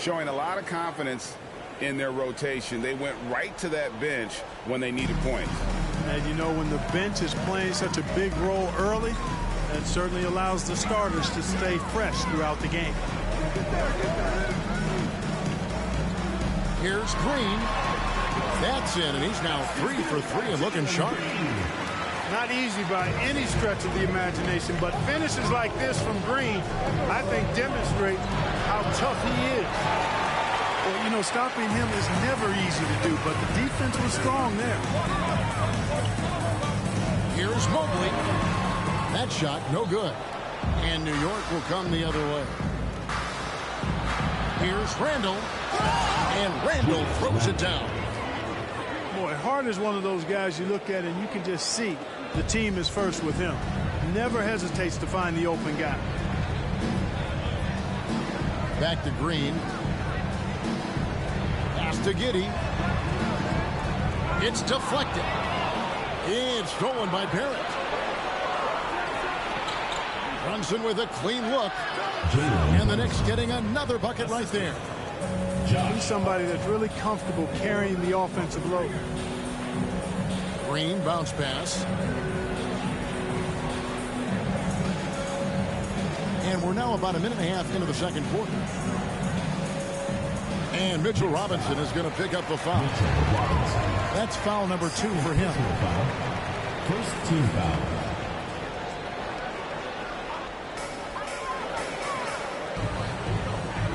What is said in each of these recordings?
showing a lot of confidence in their rotation. They went right to that bench when they needed points. And you know, when the bench is playing such a big role early, that certainly allows the starters to stay fresh throughout the game. Here's Green. That's in, and he's now 3 for 3 and looking sharp. Not easy by any stretch of the imagination, but finishes like this from Green, I think, demonstrate how tough he is. Well, you know, stopping him is never easy to do, but the defense was strong there. Here's Mobley. That shot, no good. And New York will come the other way. Here's Randall. And Randall throws it down. Boy, Hart is one of those guys you look at and you can just see the team is first with him. Never hesitates to find the open guy. Back to Green. Pass to Giddey. It's deflected. It's stolen by Barrett. Brunson with a clean look. And the Knicks getting another bucket right there. He's somebody that's really comfortable carrying the offensive load. Green bounce pass. And we're now about a minute and a half into the second quarter. And Mitchell Robinson is going to pick up the foul. That's foul number 2 for him. First team foul.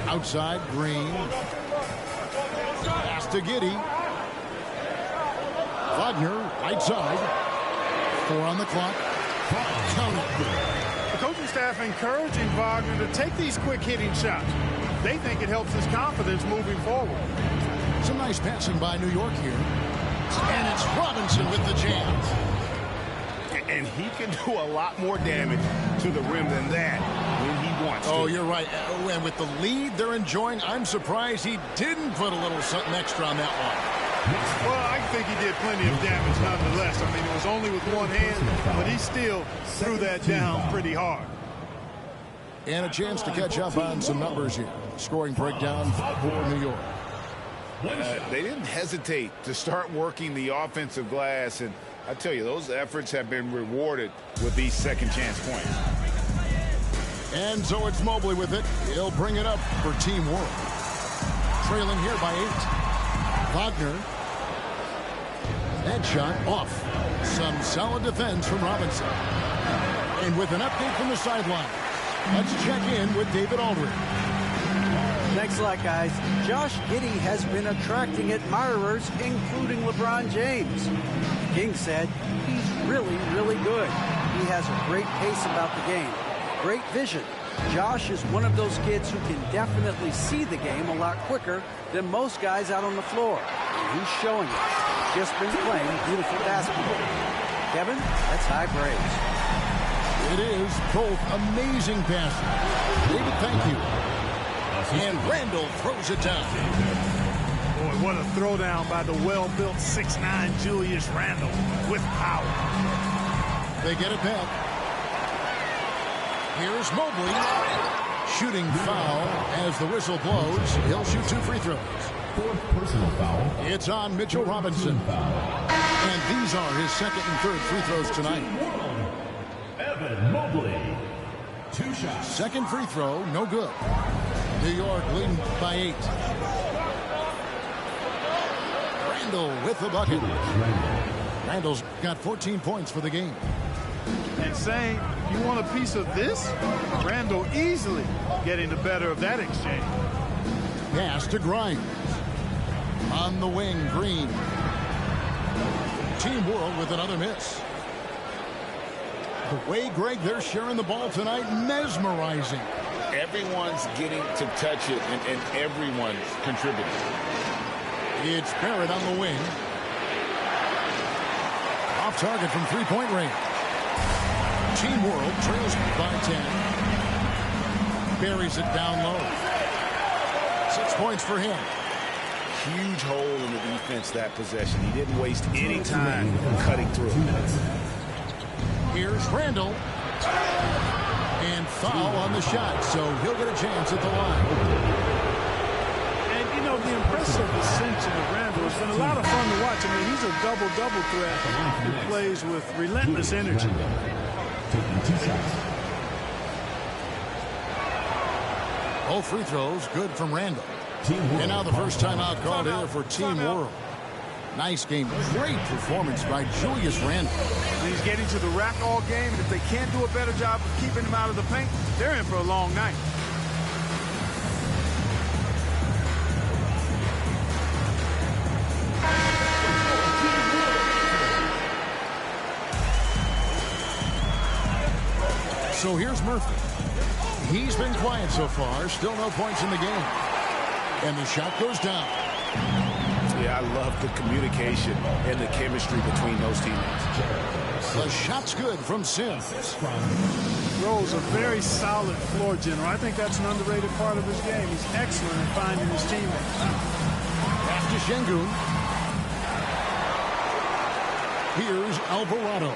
Outside, Green. Pass to Giddey. Wagner, right side. 4 on the clock. Count it. The coaching staff encouraging Wagner to take these quick hitting shots. They think it helps his confidence moving forward. Some nice passing by New York here. And it's Robinson with the jam. And he can do a lot more damage to the rim than that when he wants to. Oh, you're right. And with the lead they're enjoying, I'm surprised he didn't put a little something extra on that one. Well, I think he did plenty of damage nonetheless. I mean, it was only with one hand, but he still threw that down pretty hard. And a chance to catch up on some numbers here. Scoring breakdown for New York. They didn't hesitate to start working the offensive glass, and I tell you, those efforts have been rewarded with these second chance points. And so it's Mobley with it. He'll bring it up for Team World. Trailing here by 8. Wagner. That shot off. Some solid defense from Robinson. And with an update from the sideline, let's check in with David Aldridge. Thanks a lot, guys. Josh Giddey has been attracting admirers, including LeBron James. King said he's really, really good. He has a great pace about the game. Great vision. Josh is one of those kids who can definitely see the game a lot quicker than most guys out on the floor. And he's showing it. Just been playing beautiful basketball. Kevin, that's high praise. It is both amazing passes. David, thank you. And Randall throws it down. Boy, what a throwdown by the well-built 6'9" Julius Randle with power. They get it back. Here's Mobley. Shooting foul as the whistle blows. He'll shoot 2 free throws. 4th personal foul. It's on Mitchell Robinson. And these are his 2nd and 3rd free throws tonight. Evan Mobley. 2 shots. 2nd free throw, no good. New York leading by 8. Randall with the bucket. Randall's got 14 points for the game. And saying, you want a piece of this? Randall easily getting the better of that exchange. Pass to Grimes. On the wing, Green. Team World with another miss. The way, Greg, they're sharing the ball tonight, mesmerizing. Everyone's getting to touch it, and everyone's contributing. It's Barrett on the wing. Off target from three-point range. Team World trails by 10. Buries it down low. 6 points for him. Huge hole in the defense that possession. He didn't waste any time cutting through. Here's Randall. And foul on the shot, so he'll get a chance at the line. and a lot of fun to watch. I mean, he's a double-double threat who plays with relentless energy. Taking 2 shots. Both free throws good from Randall. Team World. And now the first timeout called here for Team World. Nice game. Great performance by Julius Randall. He's getting to the rack all game, and if they can't do a better job of keeping him out of the paint, they're in for a long night. So here's Murphy. He's been quiet so far. Still no points in the game. And the shot goes down. Yeah, I love the communication and the chemistry between those teammates. The shot's good from Sims. Rose, a very solid floor general. I think that's an underrated part of his game. He's excellent at finding his teammates. Pass to Şengün. Here's Alvarado.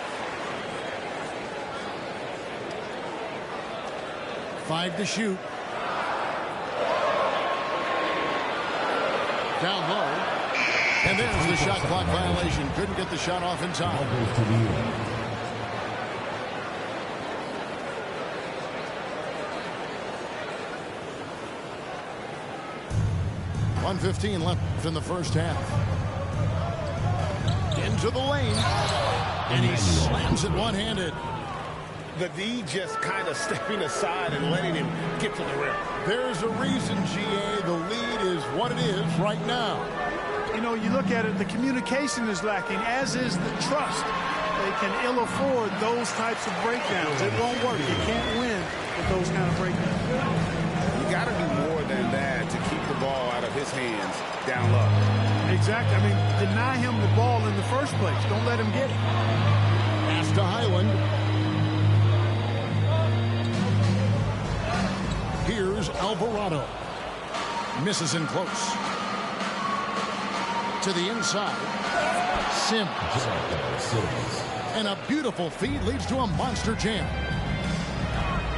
5 to shoot. Down low. And there's the shot clock violation. Couldn't get the shot off in time. 1:15 left in the first half. Into the lane. And he slams it one-handed. The D just kind of stepping aside and letting him get to the rim. There's a reason, GA, the lead is what it is right now. You know, you look at it, the communication is lacking, as is the trust. They can ill afford those types of breakdowns. It won't work. You can't win with those kind of breakdowns. You got to do more than that to keep the ball out of his hands down low. Exactly. I mean, deny him the ball in the first place. Don't let him get it. Pass to Highland. Here's Alvarado. Misses in close. To the inside. Sims. And a beautiful feed leads to a monster jam.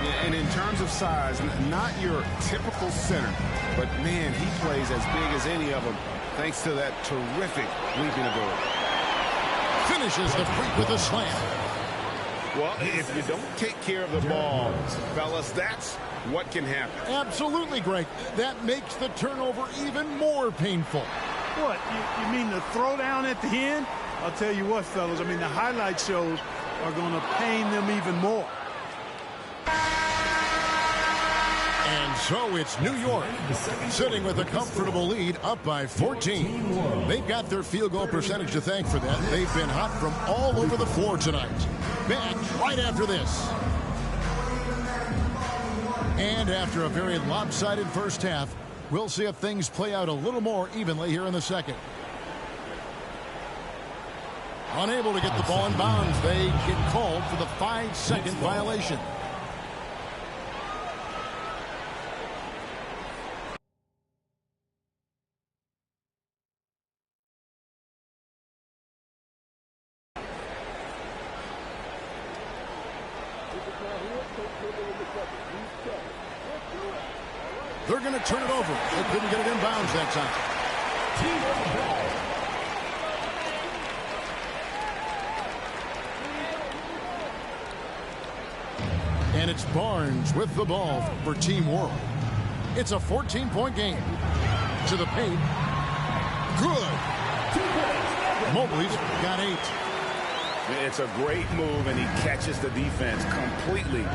Yeah, and in terms of size, not your typical center, but man, he plays as big as any of them thanks to that terrific leaping ability. Finishes the freak with a slam. Well, if you don't take care of the ball, fellas, that's what can happen. Absolutely, Greg. That makes the turnover even more painful. What? You mean the throwdown at the end? I'll tell you what, fellas. I mean, the highlight shows are going to pain them even more. And so it's New York sitting with a comfortable lead up by 14. They've got their field goal percentage to thank for that. They've been hot from all over the floor tonight. Back right after this. And after a very lopsided first half, we'll see if things play out a little more evenly here in the second. Unable to get the ball in bounds, they get called for the 5-second violation. They're going to turn it over. They couldn't get it in bounds that time. And it's Barnes with the ball for Team World. It's a 14-point game. To the paint. Good. Mobley's got 8. It's a great move, and he catches the defense completely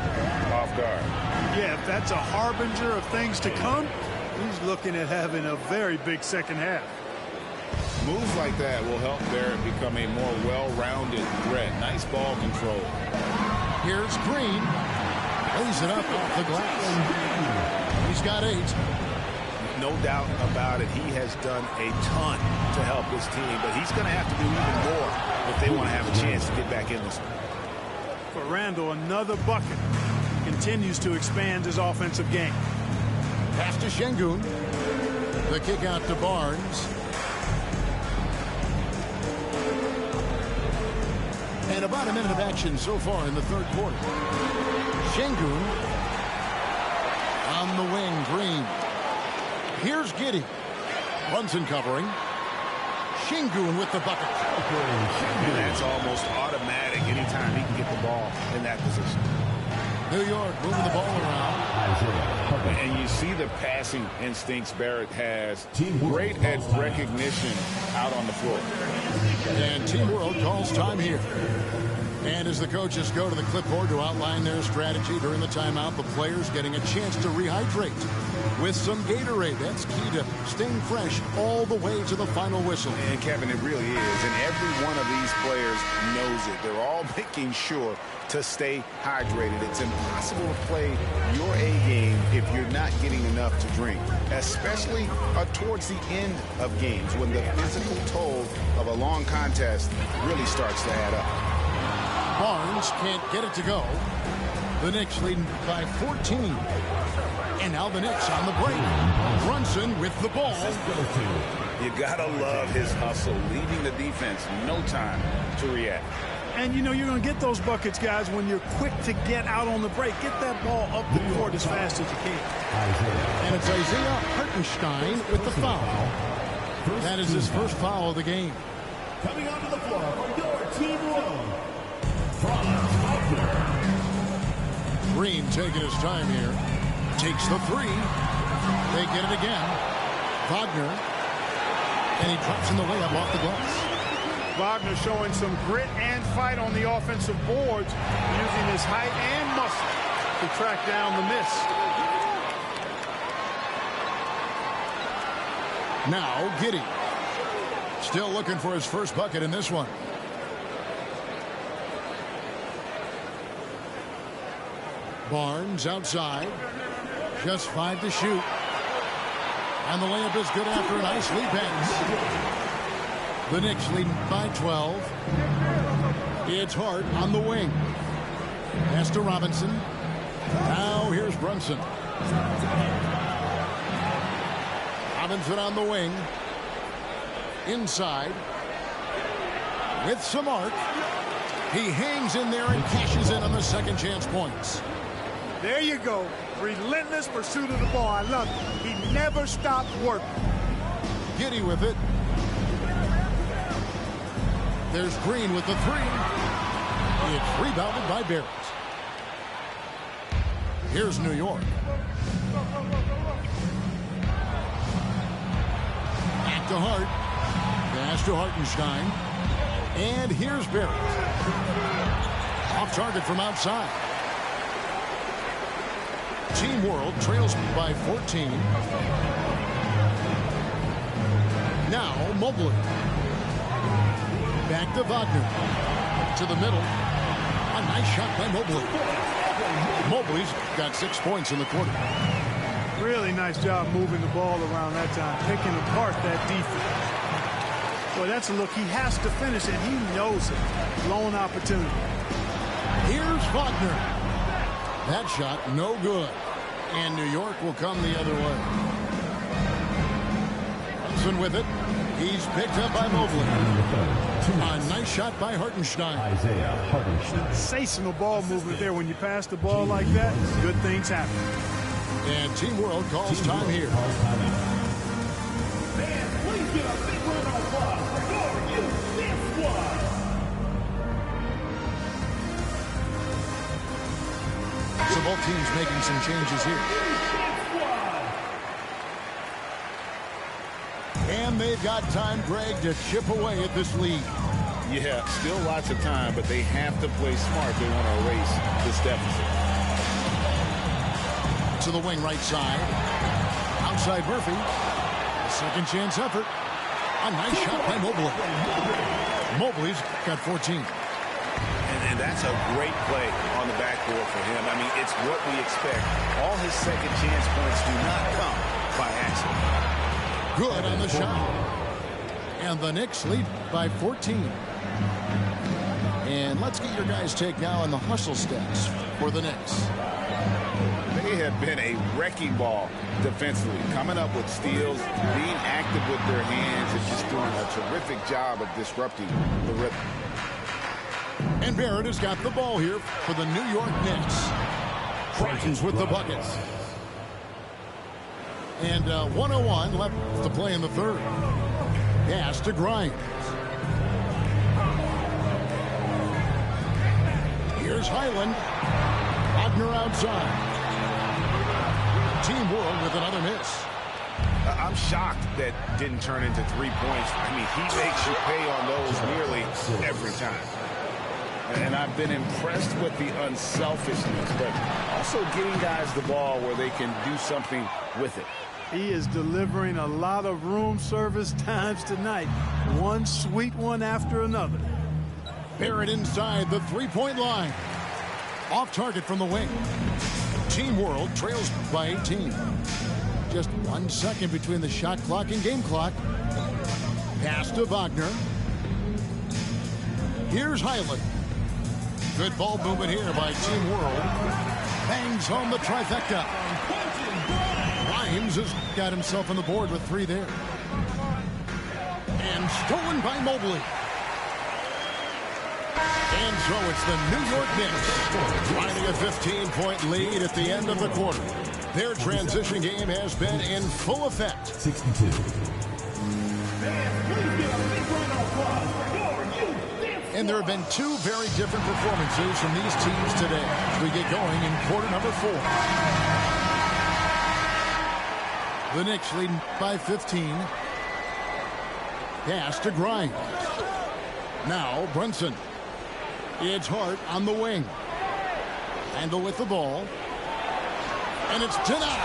off guard. Yeah, if that's a harbinger of things to come, he's looking at having a very big second half. Moves like that will help Barrett become a more well-rounded threat. Nice ball control. Here's Green. Lays it up off the glass. He's got 8. No doubt about it, he has done a ton to help his team, but he's going to have to do even more if they want to have a chance to get back in this. For Randall, another bucket. Continues to expand his offensive game. Pass to Şengün. The kick out to Barnes. And about a minute of action so far in the third quarter. Şengün on the wing, Green. Here's Giddey. Brunson covering. Şengün with the bucket. And that's almost automatic anytime he can get the ball in that position. New York moving the ball around. And you see the passing instincts Barrett has. Great at recognition out on the floor. And Team World calls time here. And as the coaches go to the clipboard to outline their strategy during the timeout, the players getting a chance to rehydrate with some Gatorade. That's key to staying fresh all the way to the final whistle. And Kevin, it really is. And every one of these players knows it. They're all making sure to stay hydrated. It's impossible to play your A game if you're not getting enough to drink, especially towards the end of games when the physical toll of a long contest really starts to add up. Barnes can't get it to go. The Knicks leading by 14. And now the Knicks on the break. Brunson with the ball. You gotta love his hustle, leaving the defense no time to react. And, you know, you're going to get those buckets, guys, when you're quick to get out on the break. Get that ball up the court as fast as you can. And it's Isaiah Hartenstein with the foul. That is his first foul of the game. Coming onto the floor for your Team World. Green taking his time here. Takes the three. They get it again. Wagner. And he drops in the layup off the glass. Wagner showing some grit and fight on the offensive boards, using his height and muscle to track down the miss. Now Giddey. Still looking for his first bucket in this one. Barnes outside. Just 5 to shoot. And the layup is good after a nice lead pass. The Knicks leading by 12. It's Hart on the wing. Pass to Robinson. Now here's Brunson. Robinson on the wing. Inside. With some arc. He hangs in there and cashes in on the second chance points. There you go. Relentless pursuit of the ball. I love it. He never stopped working. Giddey with it. There's Green with the three. It's rebounded by Barrett. Here's New York. Back to Hart. Pass to Hartenstein. And here's Barrett. Off target from outside. Team World trails by 14. Now Mobley. Back to Wagner. To the middle. A nice shot by Mobley. Mobley's got 6 points in the quarter. Really nice job moving the ball around that time, picking apart that defense. Boy, that's a look. He has to finish it. He knows it. Blown opportunity. Here's Wagner. That shot no good. And New York will come the other way. Brunson with it. He's picked up by Mobley. A nice shot by Hartenstein. Isaiah Hartenstein. Sensational ball movement there. When you pass the ball like that, good things happen. And Team World calls time here. Man, please give a big round of applause for your UC squad. So both teams making some changes here. And they've got time, Greg, to chip away at this lead. Yeah, still lots of time, but they have to play smart. They want to erase this deficit. To the wing right side. Outside Murphy. A second chance effort. A nice shot by Mobley. Mobley's got 14. And that's a great play on the backboard for him. I mean, it's what we expect. All his second chance points do not come by accident. Good on the shot. And the Knicks lead by 14. And let's get your guys' take now on the hustle stats for the Knicks. They have been a wrecking ball defensively, coming up with steals, being active with their hands, and just doing a terrific job of disrupting the rhythm. And Barrett has got the ball here for the New York Knicks. Franklins with the buckets. And 1:01 left to play in the third. Pass to Grimes. Here's Highland. Wagner outside. Team World with another miss. I'm shocked that didn't turn into 3 points. I mean, he makes you pay on those nearly every time. And I've been impressed with the unselfishness, but also getting guys the ball where they can do something with it. He is delivering a lot of room service times tonight. One sweet one after another. Barrett inside the three-point line. Off target from the wing. Team World trails by 18. Just 1 second between the shot clock and game clock. Pass to Wagner. Here's Highland. Good ball movement here by Team World. Bangs home the trifecta. Grimes has got himself on the board with 3 there. And stolen by Mobley. And so it's the New York Knicks finding a 15-point lead at the end of the quarter. Their transition game has been in full effect. 62. And there have been 2 very different performances from these teams today as we get going in quarter number 4. The Knicks leading by 15. Pass to Grimes. Now Brunson. It's Hart on the wing. Handle with the ball. And it's denied.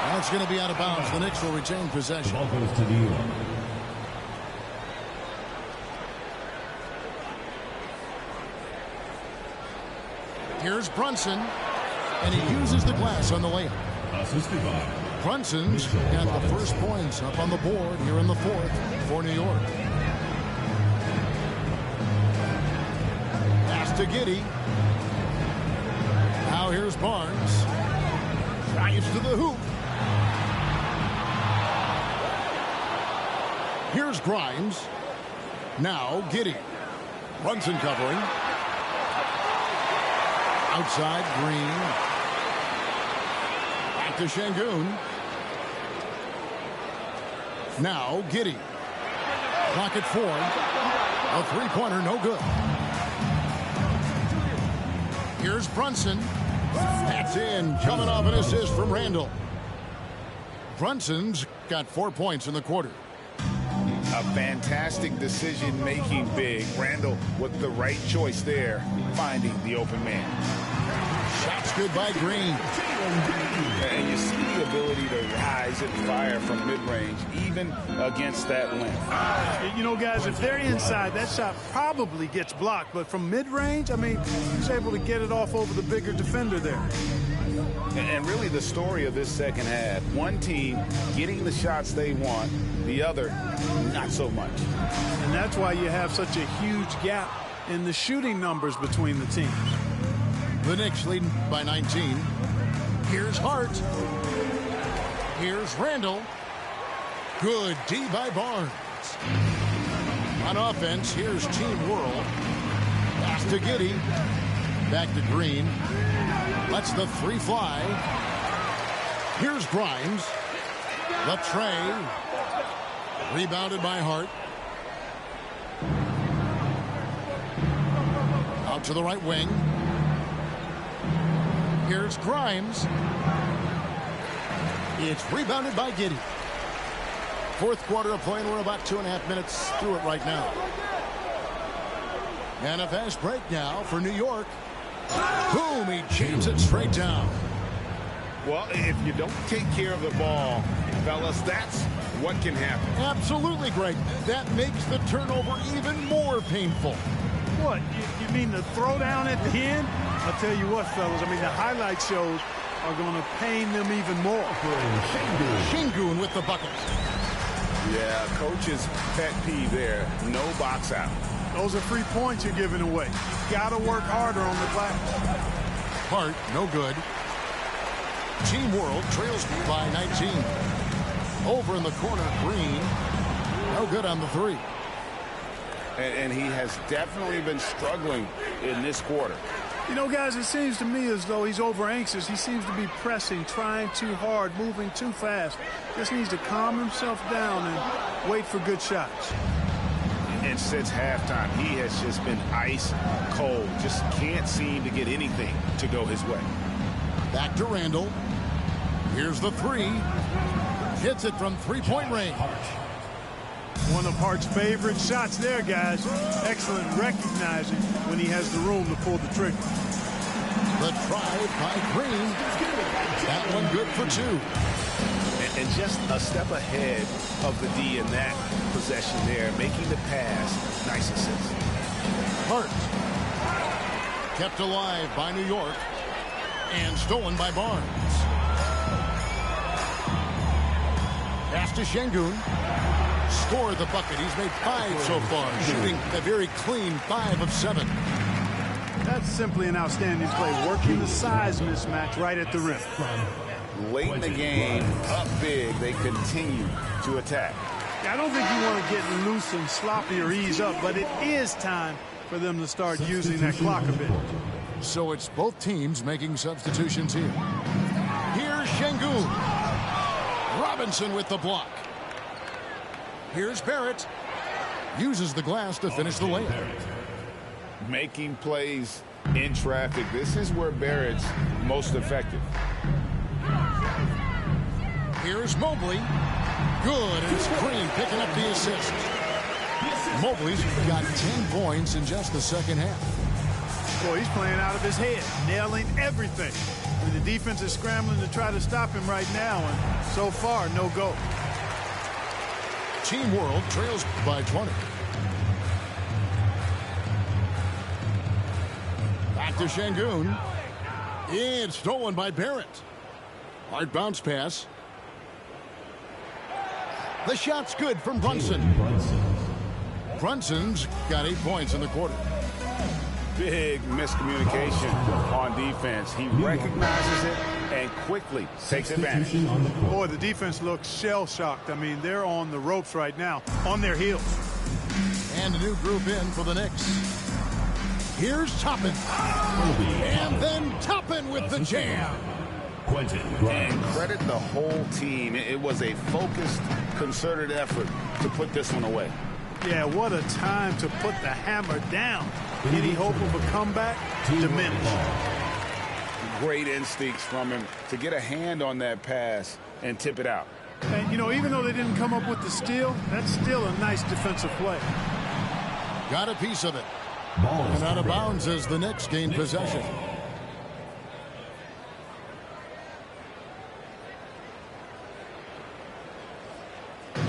That's going to be out of bounds. The Knicks will retain possession. The ball goes to New York. Here's Brunson. And he uses the glass on the layup. Assisted by Brunson's got the first points up on the board here in the 4th for New York. Pass to Giddey. Now here's Barnes. Drives to the hoop. Here's Grimes. Now Giddey. Brunson covering. Outside Green. Back to Şengün. Now Giddey. Clock at 4. A three-pointer, no good. Here's Brunson. That's in. Coming off an assist from Randall. Brunson's got 4 points in the quarter. A fantastic decision-making big. Randall with the right choice there, finding the open man. Shots good by Green. And you see the ability to rise and fire from mid-range, even against that length. You know, guys, if they're inside, that shot probably gets blocked. But from mid-range, I mean, he's able to get it off over the bigger defender there. And really the story of this second half, one team getting the shots they want, the other not so much. And that's why you have such a huge gap in the shooting numbers between the teams. The Knicks leading by 19. Here's Hart. Here's Randall. Good D by Barnes. On offense, here's Team World. Pass to Giddey. Back to Green. Lets the 3 fly. Here's Grimes. The tray. Rebounded by Hart. Out to the right wing. Here's Grimes. It's rebounded by Giddey. 4th quarter of play, and we're about 2.5 minutes through it right now. And a fast break now for New York. Boom, he jams it straight down. Well, if you don't take care of the ball, fellas, that's what can happen. Absolutely, Greg. That makes the turnover even more painful. What, you mean the throwdown at the end? I'll tell you what, fellas, I mean, the highlight shows are going to pain them even more. Şengün with the bucket. Yeah, coach's pet peeve there. No box out. Those are 3 points you're giving away. You got to work harder on the glass. Hart, no good. Team World trails by 19. Over in the corner, Green. No good on the 3. And he has definitely been struggling in this quarter. You know, guys, it seems to me as though he's over anxious. He seems to be pressing, trying too hard, moving too fast. Just needs to calm himself down and wait for good shots. And since halftime, he has just been ice cold. Just can't seem to get anything to go his way. Back to Randall. Here's the three. Hits it from three-point range. One of Hart's favorite shots there, guys. Excellent recognizing when he has the room to pull the trigger. The drive by Green. That one good for two. And just a step ahead of the D in that possession there, making the pass. Nice assist. Hart. Kept alive by New York. And stolen by Barnes. Pass to Şengün. Score the bucket. He's made 5 so far, shooting a very clean 5 of 7. That's simply an outstanding play, working the size mismatch right at the rim. Late in the game, up big, they continue to attack. I don't think you want to get loose and sloppy or ease up, but it is time for them to start using that clock a bit. So it's both teams making substitutions here. Here's Şengün. Robinson with the block. Here's Barrett. Uses the glass to finish the layup. Making plays in traffic. This is where Barrett's most effective. Here's Mobley. Good, and it's Green picking up the assist. Mobley's got 10 points in just the second half. Boy, he's playing out of his head, nailing everything. And the defense is scrambling to try to stop him right now, and so far, no go. Team World trails by 20. Back to Şengün. It's stolen by Barrett. Hard bounce pass. The shot's good from Brunson. Brunson's got 8 points in the quarter. Big miscommunication on defense. He recognizes it and quickly takes advantage. Boy, the defense looks shell-shocked. I mean, they're on the ropes right now, on their heels. And a new group in for the Knicks. Here's Toppin. And then Toppin with the jam. And credit the whole team. It was a focused, concerted effort to put this one away. Yeah, what a time to put the hammer down. Any hope of a comeback? Diminished. Great instincts from him to get a hand on that pass and tip it out. And, you know, even though they didn't come up with the steal, that's still a nice defensive play. Got a piece of it. And out of bounds as the Knicks gain possession.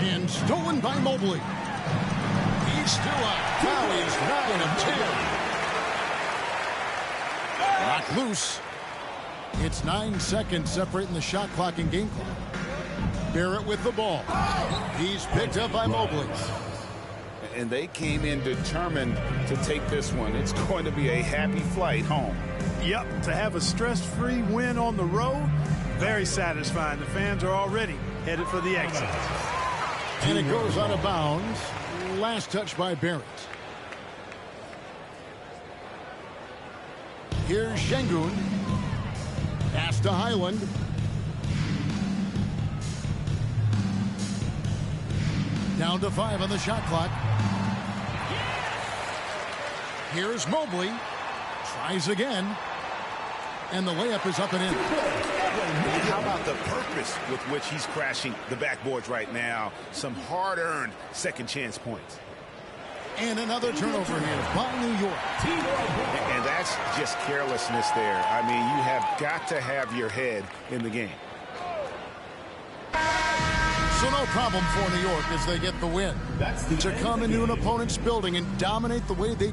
And stolen by Mobley. He's still up. Now he is 9 of 10. Knocked loose. It's 9 seconds separating the shot clock and game clock. Barrett with the ball. He's picked up by Mobley. And they came in determined to take this one. It's going to be a happy flight home. Yep, to have a stress-free win on the road, very satisfying. The fans are already headed for the exit. And it goes out of bounds. Last touch by Barrett. Here's Şengün. Pass to Highland. Down to 5 on the shot clock. Here's Mobley. Tries again. And the layup is up and in. How about the purpose with which he's crashing the backboards right now? Some hard-earned second chance points. And another turnover here by New York. And that's just carelessness there. I mean, you have got to have your head in the game. So no problem for New York as they get the win. To come into an opponent's building and dominate the way they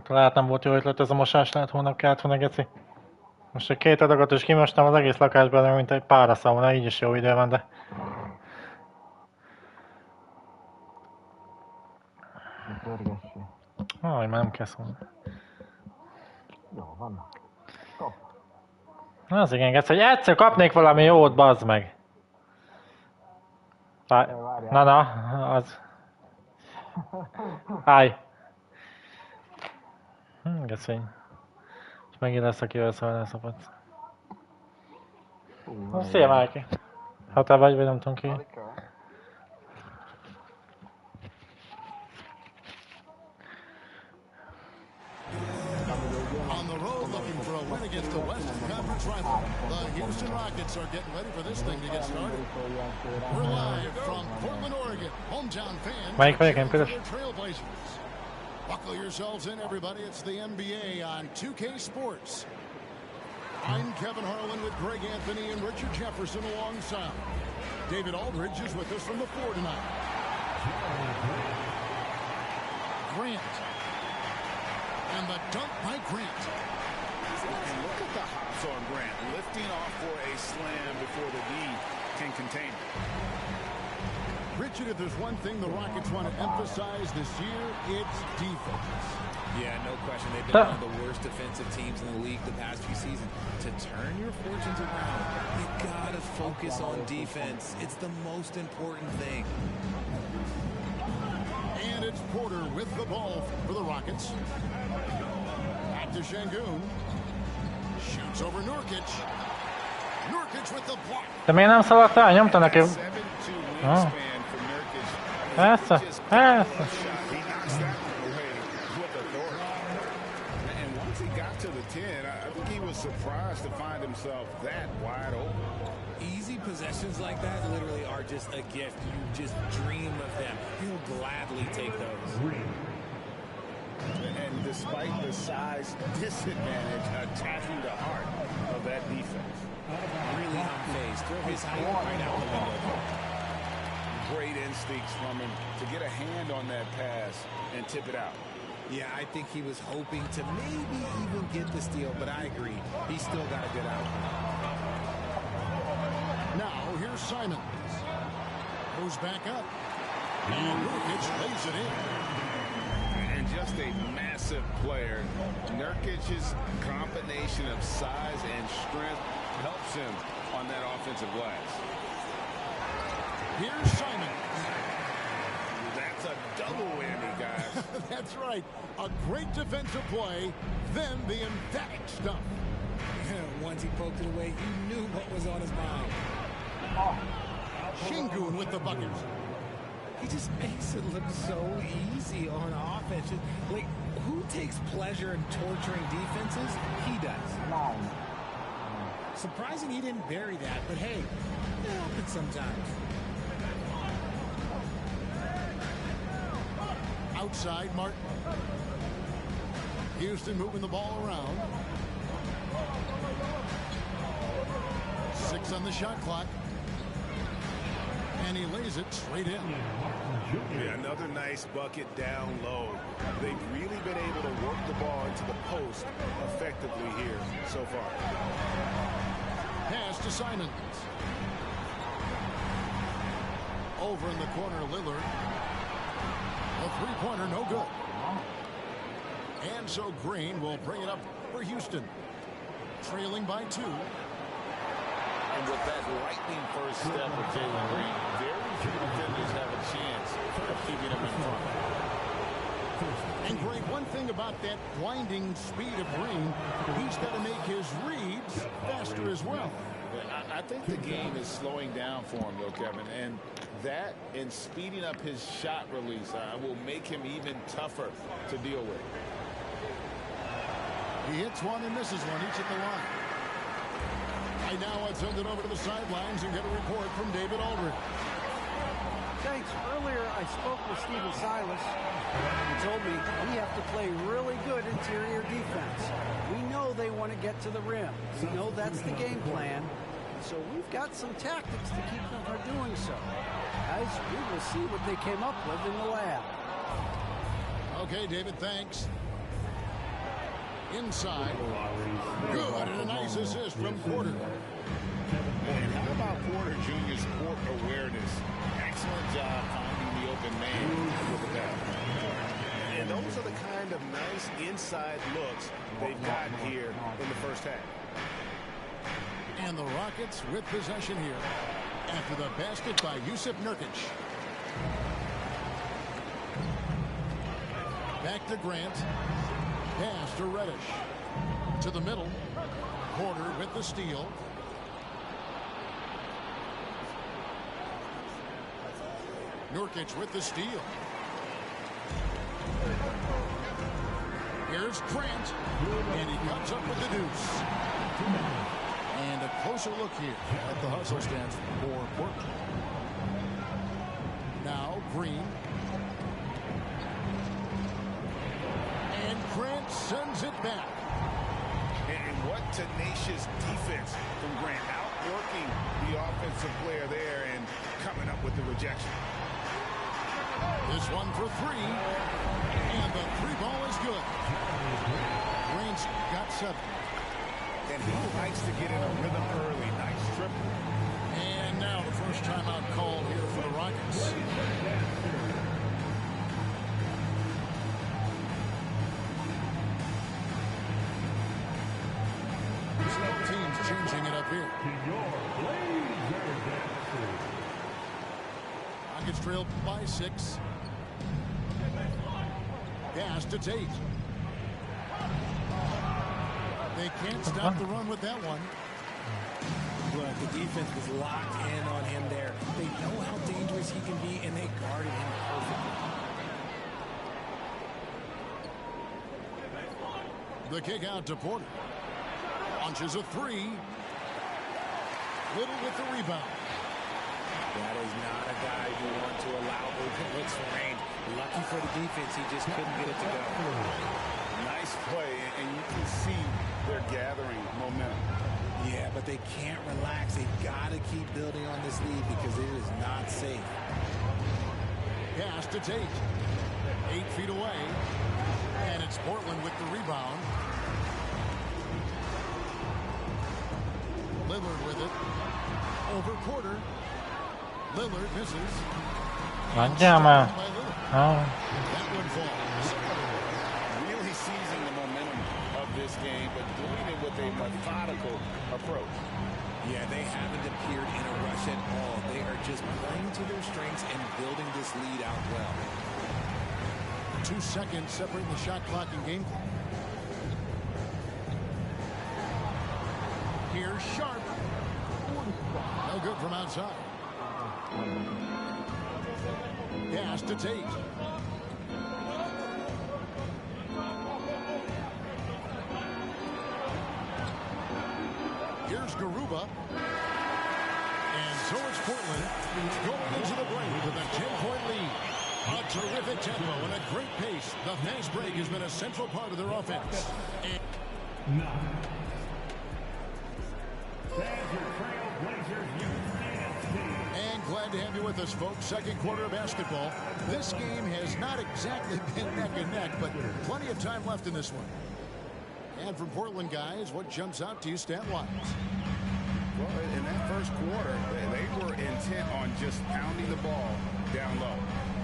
Lehet nem volt jó ötlet, ez a mosás lehet hónap kellett volna, geci. Most egy 2 adagot is kimostam az egész lakásban, mint egy páraszauna, így is jó idő van, de... Aj, már nem kell szólni. Jó, vannak. Kap. Na az igen, geci, hogy egyszer kapnék valami jót, bazd meg. Na, az... Állj. Geci. És megint lesz, akivel szólni a szopat. Szia, Márki. Ha te vagy nem tudom ki. On the road looking for a win against the Western Conference rival. The Houston Rockets are getting ready for this thing to get started. We're live from Portland, Oregon. Hometown fans are cheering for their Trailblazers. Buckle yourselves in, everybody. It's the NBA on 2K Sports. I'm Kevin Harlan with Greg Anthony and Richard Jefferson alongside. David Aldridge is with us from the floor tonight. Grant. And the dunk by Grant. And look at the hops on Grant, lifting off for a slam before the knee can contain it. Richard, if there's one thing the Rockets want to emphasize this year, it's defense. Yeah, no question. They've been one of the worst defensive teams in the league the past few seasons. To turn your fortunes around, you gotta focus on defense. It's the most important thing. And it's Porter with the ball for the Rockets. Back to Şengün. Shoots over Nurkic. Nurkic with the block. De miért nem szaladt rá? Nyomta neki. Persze, persze. And once he got to the 10, I think he was surprised to find himself that wide open. Easy possessions like that literally are just a gift. You just dream of them. You'll gladly take those. And despite the size disadvantage, attacking the heart of that defense. Really unfazed. Throw his height right out the window. Great instincts from him to get a hand on that pass and tip it out. Yeah, I think he was hoping to maybe even get the steal, but I agree. He still got a good outcome. Now, here's Simons. Goes back up. And Nurkic lays it in. And just a massive player. Nurkic's combination of size and strength helps him on that offensive glass. Here's Simons. That's a double whammy, guys. That's right. A great defensive play, then the emphatic stuff. Once he poked it away, you knew what was on his mind. Şengün with the buckets. He just makes it look so easy on offense. Like, who takes pleasure in torturing defenses? He does. Surprising he didn't bury that, but hey, it happens sometimes. Outside, Martin. Houston moving the ball around. 6 on the shot clock. And he lays it straight in. Yeah, another nice bucket down low. They've really been able to work the ball into the post effectively here so far. Pass to Simons. Over in the corner, Lillard. A three-pointer, no good. And so Green will bring it up for Houston. Trailing by 2. And with that lightning first step of Jalen Green, very few defenders have a chance of keeping him in front. And Greg, one thing about that blinding speed of Green, he's got to make his reads faster as well. I think the game is slowing down for him, though, Kevin. And that and speeding up his shot release will make him even tougher to deal with. He hits one and misses one, each at the line. Right now, I'd send it over to the sidelines and get a report from David Aldridge. Thanks. Earlier, I spoke with Stephen Silas. He told me we have to play really good interior defense. We know they want to get to the rim. We know that's the game plan. So we've got some tactics to keep them from doing so. Guys, we will see what they came up with in the lab. Okay, David, thanks. Inside. Good, and a nice assist from Porter. And how about Porter Jr.'s court awareness? Excellent job finding the open man with the ball. And those are the kind of nice inside looks they've gotten here in the first half. And the Rockets with possession here after the basket by Jusuf Nurkic. Back to Grant. Pass to Reddish. To the middle. Porter with the steal. Nurkic with the steal. Here's Grant. And he comes up with the deuce. And a closer look here at the hustle stance for Portland. Now Green. And Grant sends it back. And what tenacious defense from Grant. Outworking the offensive player there and coming up with the rejection. This one for three. And the three ball is good. Grant's got 7. And he likes to get in a rhythm early. Nice triple. And now the first timeout call here for the Rockets. Teams changing it up here. Rockets trail by 6. Pass to Tate. They can't stop the run with that one. Look, the defense was locked in on him there. They know how dangerous he can be, and they guarded him perfectly. The kick out to Porter. Launches a 3. Little with the rebound. That is not a guy you want to allow open looks for range. Lucky for the defense, he just couldn't get it to go. Nice play, and you can see they're gathering momentum. Yeah, but they can't relax. They've got to keep building on this lead because it is not safe. Pass to Tate. 8 feet away. And it's Portland with the rebound. Lillard with it. Over Porter. Lillard misses. Andiamo. Oh. That one falls. Really seizing the momentum of this game, but doing it with a methodical approach. Yeah, they haven't appeared in a rush at all. They are just playing to their strengths and building this lead out well. 2 seconds separating the shot clock and game clock. Here's Sharp. No good from outside. Pass to Tate. Here's Garuba. And so it's Portland going into the break with a 10-point lead. A terrific tempo and a great pace. The fast break has been a central part of their offense. And glad to have you with us, folks. Second quarter of basketball. This game has not exactly been neck and neck, but plenty of time left in this one. And from Portland, guys, what jumps out to you stat-wise? Well, in that first quarter, they were intent on just pounding the ball down low.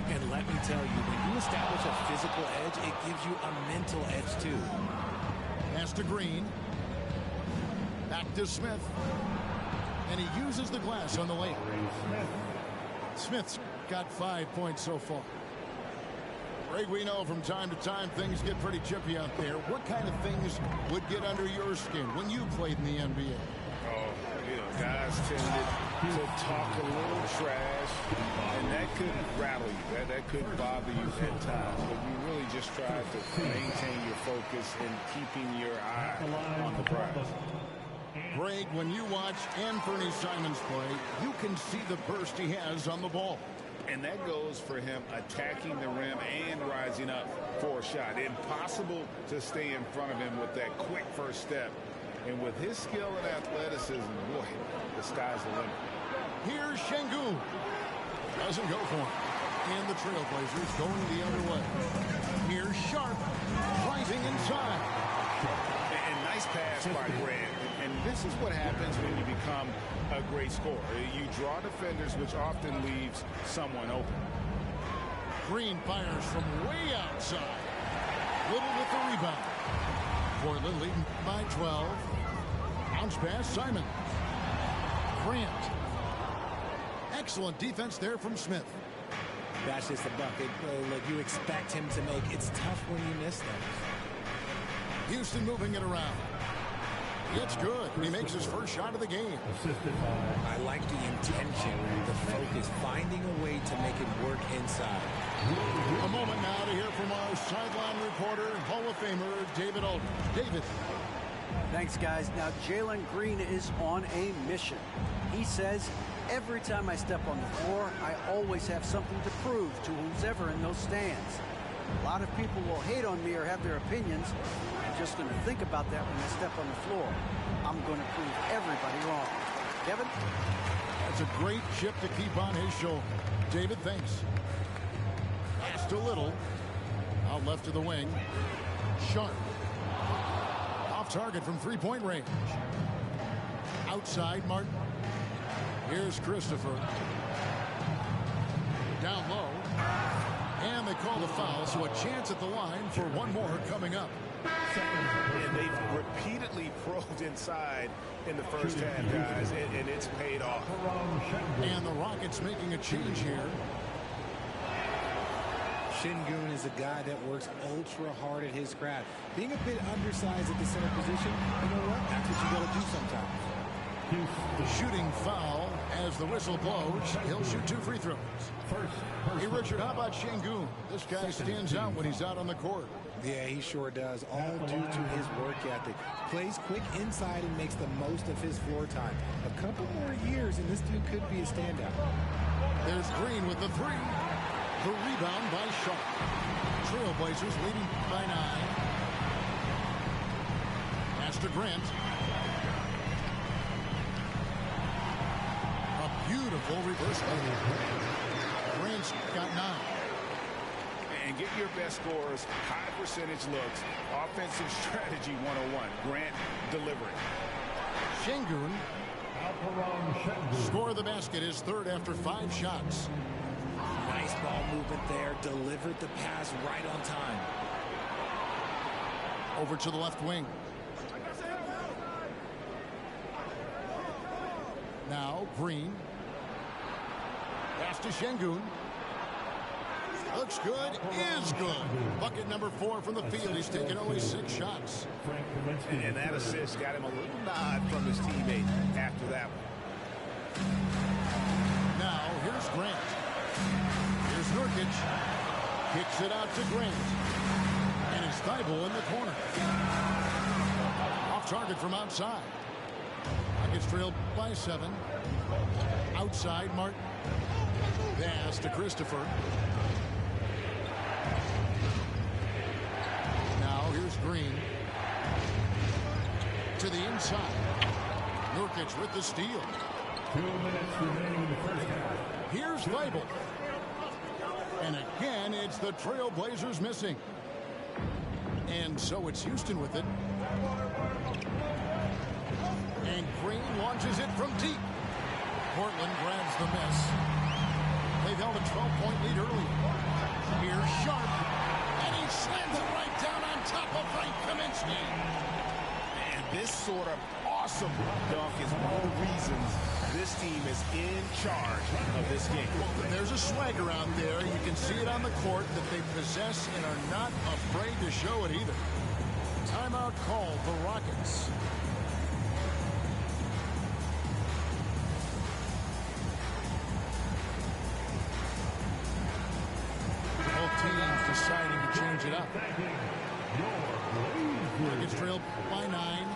And let me tell you, when you establish a physical edge, it gives you a mental edge, too. Pass to Green. Back to Smith. And he uses the glass on the layup. Smith's got 5 points so far. Greg, we know from time to time things get pretty chippy out there. What kind of things would get under your skin when you played in the NBA? Oh, you know, guys tended to talk a little trash, and that could rattle you. That could bother you at times. But you really just try to maintain your focus and keeping your eye on the prize. Greg, when you watch Anthony Simons play, you can see the burst he has on the ball. And that goes for him attacking the rim and rising up for a shot. Impossible to stay in front of him with that quick first step. And with his skill and athleticism, boy, the sky's the limit. Here's Şengün. Doesn't go for him. And the Trailblazers going the other way. Here's Sharp. Rising inside. And nice pass by Grant. And this is what happens when you become a great scorer. You draw defenders, which often leaves someone open. Green fires from way outside. Little with the rebound. Portland leading by 12. Bounce pass, Simon. Grant. Excellent defense there from Smith. That's just a bucket like you expect him to make. It's tough when you miss those. Houston moving it around. It's good. He makes his first shot of the game. I like the intention, the focus, finding a way to make it work inside. A moment now to hear from our sideline reporter, Hall of Famer David Aldridge. David. Thanks, guys. Now, Jalen Green is on a mission. He says, every time I step on the floor, I always have something to prove to who's ever in those stands. A lot of people will hate on me or have their opinions. I'm just going to think about that when I step on the floor. I'm going to prove everybody wrong. Kevin? That's a great chip to keep on his shoulder. David, thanks. Passed a little. Out left to the wing. Sharp. Off target from three-point range. Outside, Martin. Here's Christopher. Down low. And they call the foul, so a chance at the line for one more coming up. And they've repeatedly probed inside in the first half, guys, and it's paid off. And the Rockets making a change here. Şengün is a guy that works ultra hard at his craft. Being a bit undersized at the center position, you know what? That's what you got to do sometimes. Shooting foul as the whistle blows. He'll shoot 2 free throws. Hey, Richard, how about Şengün? This guy stands out when he's out on the court. Yeah, he sure does. All due to his work ethic. Plays quick inside and makes the most of his floor time. A couple more years and this dude could be a standout. There's Green with the 3. The rebound by Sharp. Trailblazers leading by 9. Pass to Grant. A beautiful reverse layup. Grant's got 9. And get your best scores, high percentage looks, offensive strategy 101. Grant delivering. Şengün. Score of the basket is third after 5 shots. Nice ball movement there. Delivered the pass right on time. Over to the left wing. Now Green. Pass to Şengün. Looks good, is good. Bucket number 4 from the field. He's taken only 6 shots. And that assist got him a little nod from his teammate after that one. Now here's Grant. Here's Nurkic. Kicks it out to Grant. And it's Thibault in the corner. Off target from outside. Rockets trailed by 7. Outside, Martin. Pass to Christopher. Now here's Green. To the inside. Nurkic with the steal. 2 minutes remaining in the first half. Here's Thibault. And again, it's the Trailblazers missing. And so it's Houston with it. And Green launches it from deep. Portland grabs the miss. They've held a 12-point lead early. Here's Sharp. And he slams it right down on top of Frank Kaminsky. And this sort of awesome dunk is one of the reasons this team is in charge of this game. There's a swagger out there. You can see it on the court that they possess and are not afraid to show it either. Timeout called the Rockets. Both teams deciding to change it up. Rockets trailed by 9.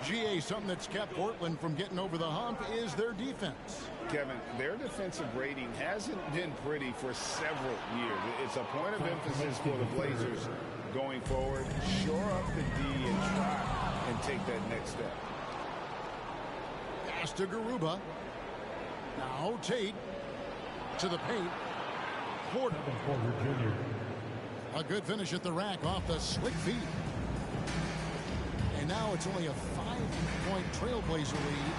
GA, something that's kept Portland from getting over the hump is their defense. Kevin, their defensive rating hasn't been pretty for several years. It's a point of emphasis for the Blazers going forward. Shore up the D and try and take that next step. Pass to Garuba. Now Tate to the paint. Porter. A good finish at the rack off the slick feed. And now it's only a 5-point Trailblazer lead.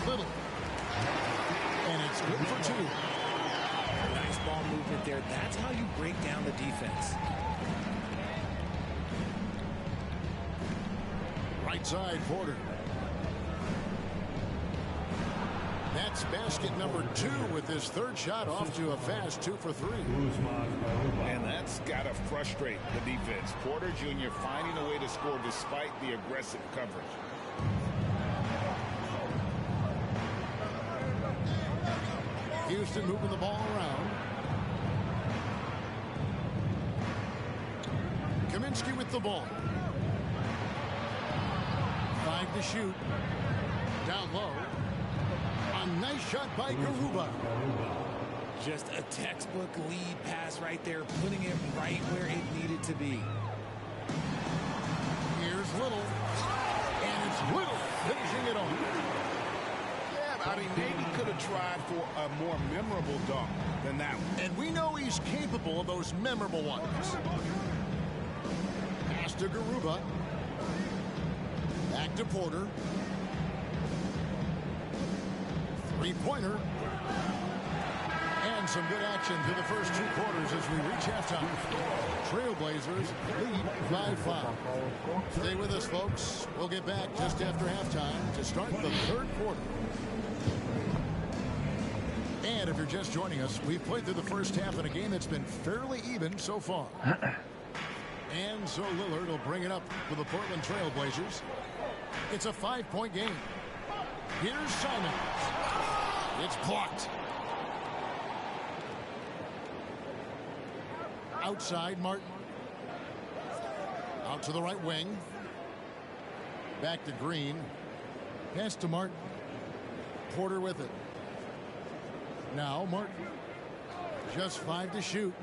Little. And it's good for 2. Nice ball movement there. That's how you break down the defense. Right side, Porter. That's basket number 2 with his third shot off to a fast 2 for 3. And that's got to frustrate the defense. Porter Jr. finding a way to score despite the aggressive coverage. Houston moving the ball around. Kaminsky with the ball. 5 to shoot. Down low. A nice shot by Garuba. Just a textbook lead pass right there, putting it right where it needed to be. Here's Little. And it's Little finishing it on. Yeah, I mean, maybe could have tried for a more memorable dunk than that one. And we know he's capable of those memorable ones. Pass to Garuba. Back to Porter. 3-pointer. And some good action through the first 2 quarters as we reach halftime. Trailblazers lead by 5. Stay with us, folks. We'll get back just after halftime to start the 3rd quarter. And if you're just joining us, we've played through the first half in a game that's been fairly even so far. And so Lillard will bring it up for the Portland Trailblazers. It's a 5-point game. Here's Simons. It's blocked. Outside, Martin. Out to the right wing. Back to Green. Pass to Martin. Porter with it. Now Martin. Just 5 to shoot.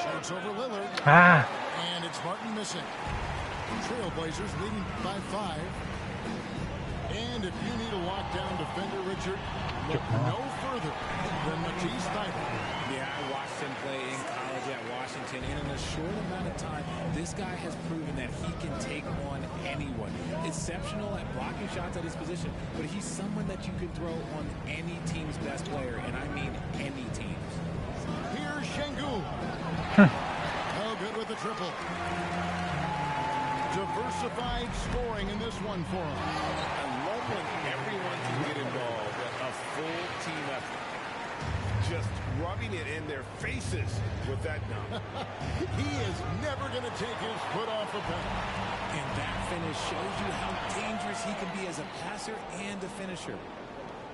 Shoots over Lillard. And it's Martin missing. Trailblazers leading by 5. And if you need a lockdown defender, Richard, look no further than Matisse Thybulle. Yeah, I watched him play in college at Washington, and in a short amount of time, this guy has proven that he can take on anyone. Exceptional at blocking shots at his position, but he's someone that you can throw on any team's best player, and I mean any team's. Here's Şengün. Oh, good with the triple. Diversified scoring in this one for him. I love when everyone can get involved. A full team effort. Just rubbing it in their faces with that dunk. He is never going to take his foot off the pedal. And that finish shows you how dangerous he can be as a passer and a finisher.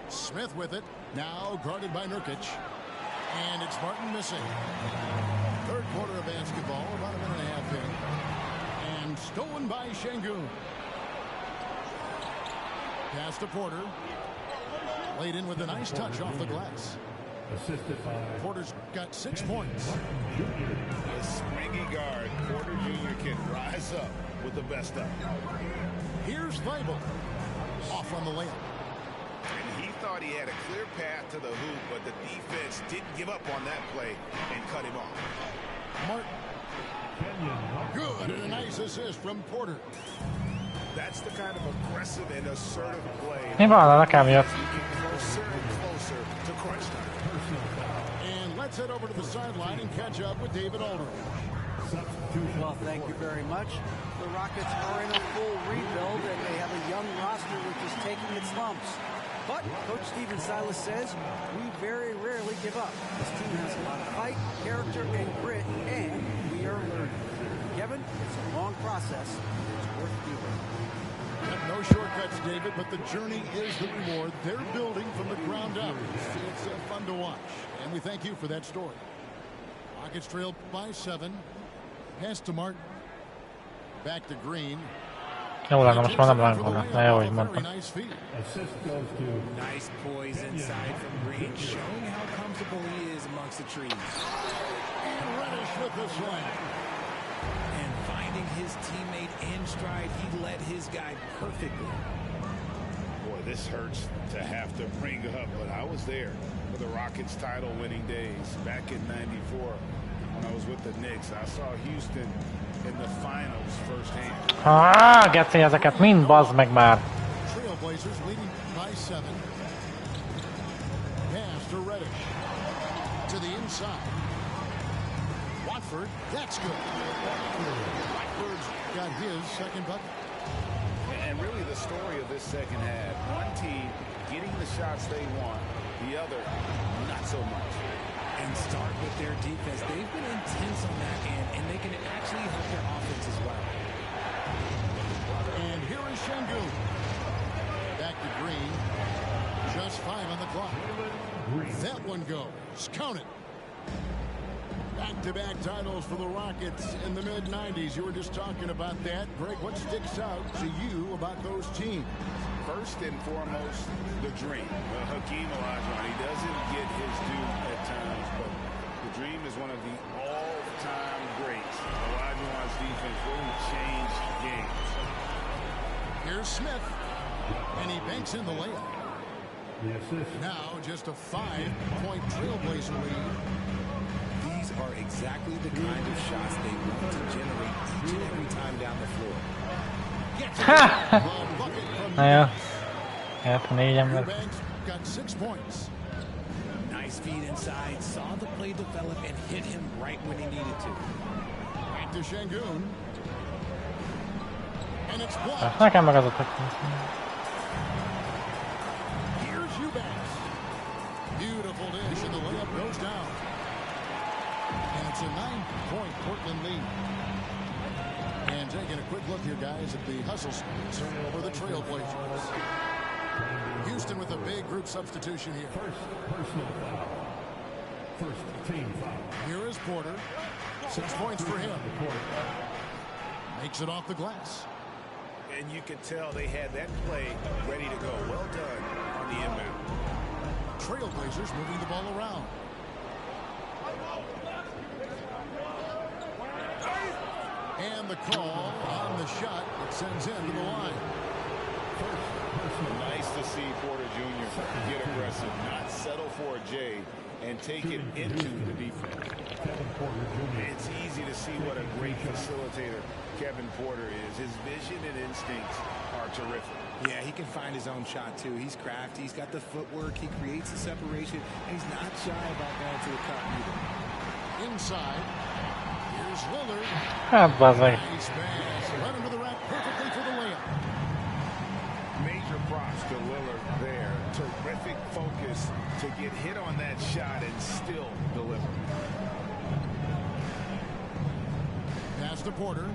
Smith with it. Now guarded by Nurkic. And it's Martin missing. 3rd quarter of basketball, about a minute and a half in. And stolen by Şengün. Pass to Porter. Laid in with a nice touch off the glass. Porter's got 6 points. A springy guard, Porter Jr. can rise up with the best of them. Here's Thybulle. Off on the layup. And he thought he had a clear path to the hoop, but the defense didn't give up on that play and cut him off. Martin. Good, and a nice assist from Porter. That's the kind of aggressive and assertive play. Mi van, nekem jött. Closer and closer to crunch time. And let's head over to the sideline and catch up with David Aldridge. Well, thank you very much. The Rockets are in a full rebuild, and they have a young roster which is taking its lumps. But Coach Stephen Silas says we very rarely give up. This team has a lot of fight, character, and grit, and we are learning. Kevin, it's a long process. It's worth doing. No shortcuts, David, but the journey is the reward. They're building from the ground up. It's fun to watch, and we thank you for that story. Rockets trail by 7. Pass to Martin. Back to Green. Jó lenne, most már nem lenne volna. Na jó, hogy mondtam. Nice poise inside from Green, showing how comfortable he is amongst the trees. And Reddish with the slam. And finding his teammate in stride, he led his guy perfectly. Boy, this hurts to have to bring up, but I was there for the Rockets title winning days back in '94 when I was with the Knicks. I saw Houston in the finals firsthand. Geci, ezeket mind bazd meg már. Trailblazers leading by 7. Pass to Reddish. To the inside. Watford, that's good. Watford's got his second bucket. And really the story of this second half, one team getting the shots they want, the other not so much. And start with their defense. They've been intense on that end, and they can actually help their offense as well. And here is Şengün. Back to Green. Just 5 on the clock. That one goes. Count it. Back-to-back titles for the Rockets in the mid-90s. You were just talking about that. Greg, what sticks out to you about those teams? First and foremost, the dream. Hakeem Olajuwon, he doesn't get his due at times, but the dream is one of the all-time greats. Olajuwon's defense really changed games. Here's Smith, and he banks in the layup. Now just a 5-point Trailblazer lead. These are exactly the kind of shots they want to generate each and every time down the floor. Ja. 74-en lett. Eubanks got 6 points. Nice feed inside, saw the play develop and hit him right when he needed to. Back to Şengün. And it's blocked. Ezt nekem meg az a tök. Here's Eubanks. Beautiful dish, and the layup goes down. And it's a 9-point Portland lead. And taking a quick look here, guys, at the hustle splits for the Trailblazers. Houston with a big group substitution here. Personal foul. First team foul. Here is Porter. 6 points for him. Makes it off the glass. And you could tell they had that play ready to go. Well done on the inbound. Trailblazers moving the ball around. And the call on the shot that sends him to the line. Nice to see Porter Jr. get aggressive, not settle for a J, and take it into the defense. It's easy to see what a great facilitator Kevin Porter is. His vision and instincts are terrific. Yeah, he can find his own shot, too. He's crafty. He's got the footwork. He creates the separation, and he's not shy about going to the cup either. Inside. Here's Lillard. Hát bazd meg. Nice pass. Right under the rack perfectly for the layup. Major props to Lillard there. Terrific focus to get hit on that shot and still deliver. Pass to Porter.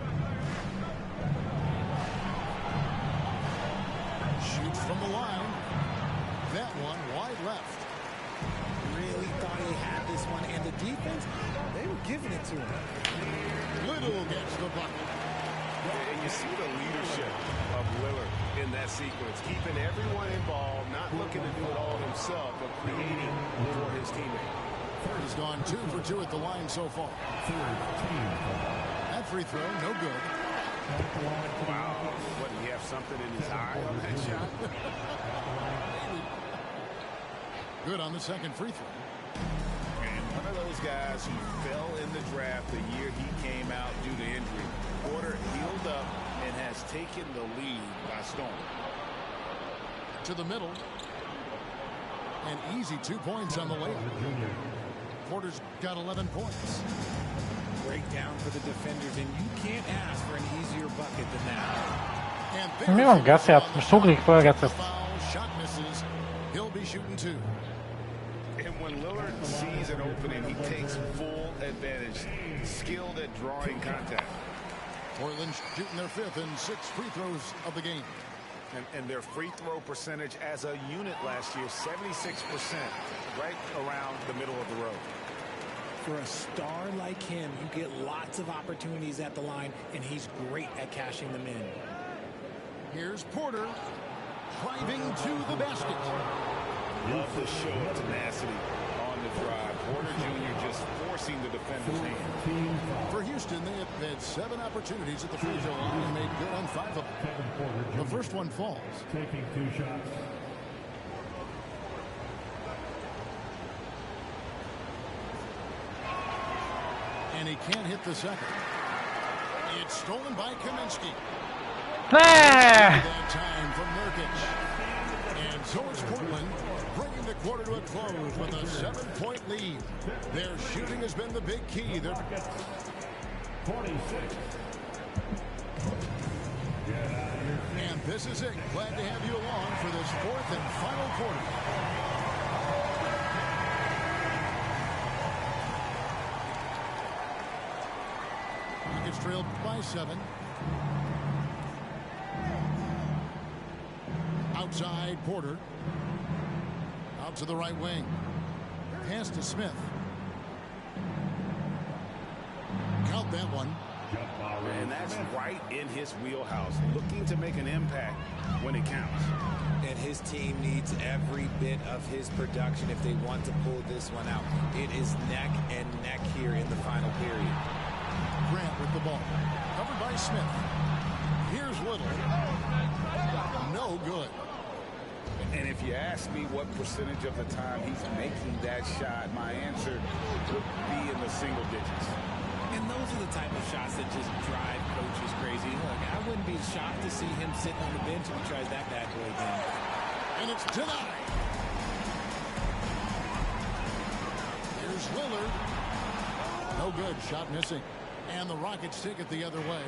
Shoots from the line. That one wide left. Really thought he had this one, and the defense, they were giving it to him. Little gets the bucket. And you see the leadership of Lillard in that sequence, keeping everyone involved, not looking to do it all himself, but creating for his teammate. He's gone 2 for 2 at the line so far. That free throw, no good. Wow. What, did he have something in his eye on that shot? Good on the second free throw. And one of those guys who fell in the draft the year he came out due to injury. Porter healed up and has taken the lead by storm. To the middle. An easy 2 points on the layup. Porter's got 11 points. Breakdown for the defenders, and you can't ask for an easier bucket than that. And Mi van Geci? Hát most ugrik föl Geci. Shot misses. He'll be shooting 2. And when Lillard sees an opening, he takes full advantage. Skilled at drawing contact. Portland shooting their 5th and 6th free throws of the game. And their free throw percentage as a unit last year, 76%, right around the middle of the road. For a star like him, you get lots of opportunities at the line, and he's great at cashing them in. Here's Porter driving to the basket. Love the show of tenacity on the drive. Porter Jr. just forcing the defender's hand. For Houston, they have had 7 opportunities at the free throw line and made good on 5 of them. The first one falls. Taking 2 shots. And he can't hit the second. It's stolen by Kaminsky. Ne! That time from Nurkic. And so it's Portland bringing the quarter to a close with a 7-point lead. Their shooting has been the big key. 46. And this is it. Glad to have you along for this fourth and final quarter. Rockets trailed by 7. Outside, Porter. Out to the right wing. Pass to Smith. Count that one. And that's right in his wheelhouse, looking to make an impact when it counts. And his team needs every bit of his production if they want to pull this one out. It is neck and neck here in the final period. Grant with the ball. Covered by Smith. Here's Little. No good. And if you ask me what percentage of the time he's making that shot, my answer would be in the single digits. And those are the type of shots that just drive coaches crazy. Look, I wouldn't be shocked to see him sitting on the bench if he tries that bad boy again. And it's denied. Here's Lillard. No good. Shot missing. And the Rockets take it the other way.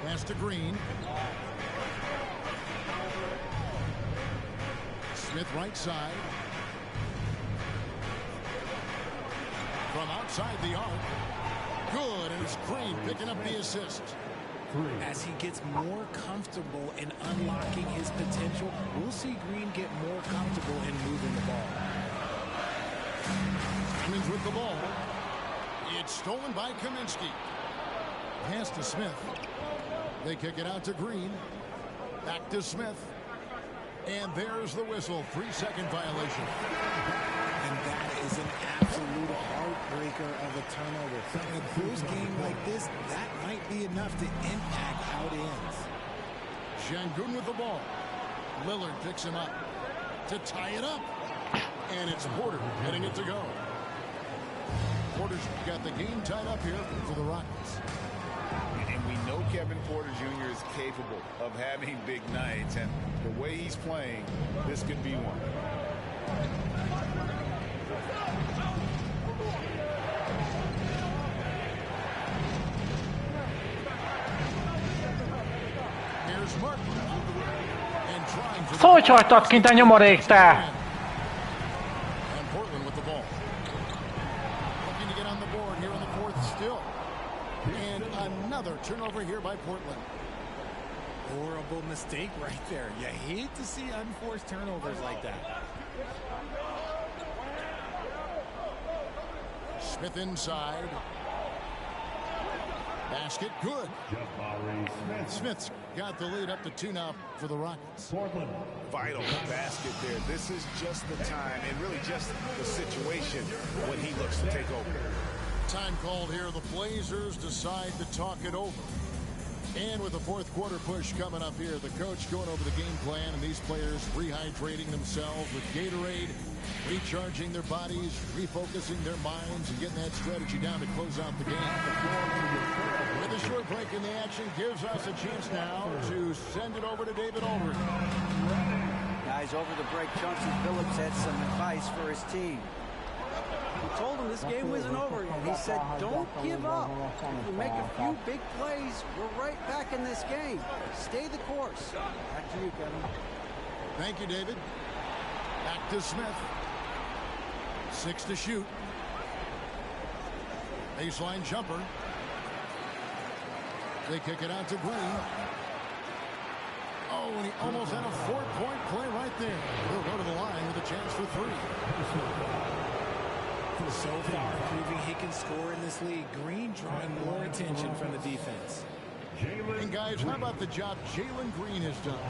Pass to Green. Smith right side. From outside the arc. Good, and it's Green picking up the assist. As he gets more comfortable in unlocking his potential, we'll see Green get more comfortable in moving the ball. Simmons with the ball. It's stolen by Kaminsky. Pass to Smith. They kick it out to Green. Back to Smith. And there's the whistle. 3-second violation. And that is an absolute heartbreaker of a turnover. In a close game like this, that might be enough to impact how it ends. Şengün with the ball. Lillard picks him up to tie it up. And it's Porter getting it to go. Porter's got the game tied up here for the Rockets. And we know Kevin Porter Jr. is capable of having big nights. And the way he's playing, this could be one. Here's Martin. And trying for Szólj, hagytad kint a nyomorék, te! And Portland with the ball. Looking to get on the board here in the fourth still. And another turnover here by Portland. Horrible mistake right there. You hate to see unforced turnovers like that. Smith inside. Basket good. Smith's got the lead up to 2 now for the Rockets. Vital basket there. This is just the time and really just the situation when he looks to take over. Time called here. The Blazers decide to talk it over. And with the fourth quarter push coming up here, the coach going over the game plan and these players rehydrating themselves with Gatorade, recharging their bodies, refocusing their minds, and getting that strategy down to close out the game. With a short break in the action gives us a chance now to send it over to David Aldridge. Guys, over the break, Chauncey Billups had some advice for his team. He told him this game wasn't over yet. He said, don't give up. If you make a few big plays, we're right back in this game. Stay the course. Back to you, Kevin. Thank you, David. Back to Smith. 6 to shoot. Baseline jumper. They kick it out to Green. Oh, and he almost had a 4-point play right there. He'll go to the line with a chance for 3. So far, proving he can score in this league. Green drawing more attention from the defense. And guys, how about the job Jalen Green has done?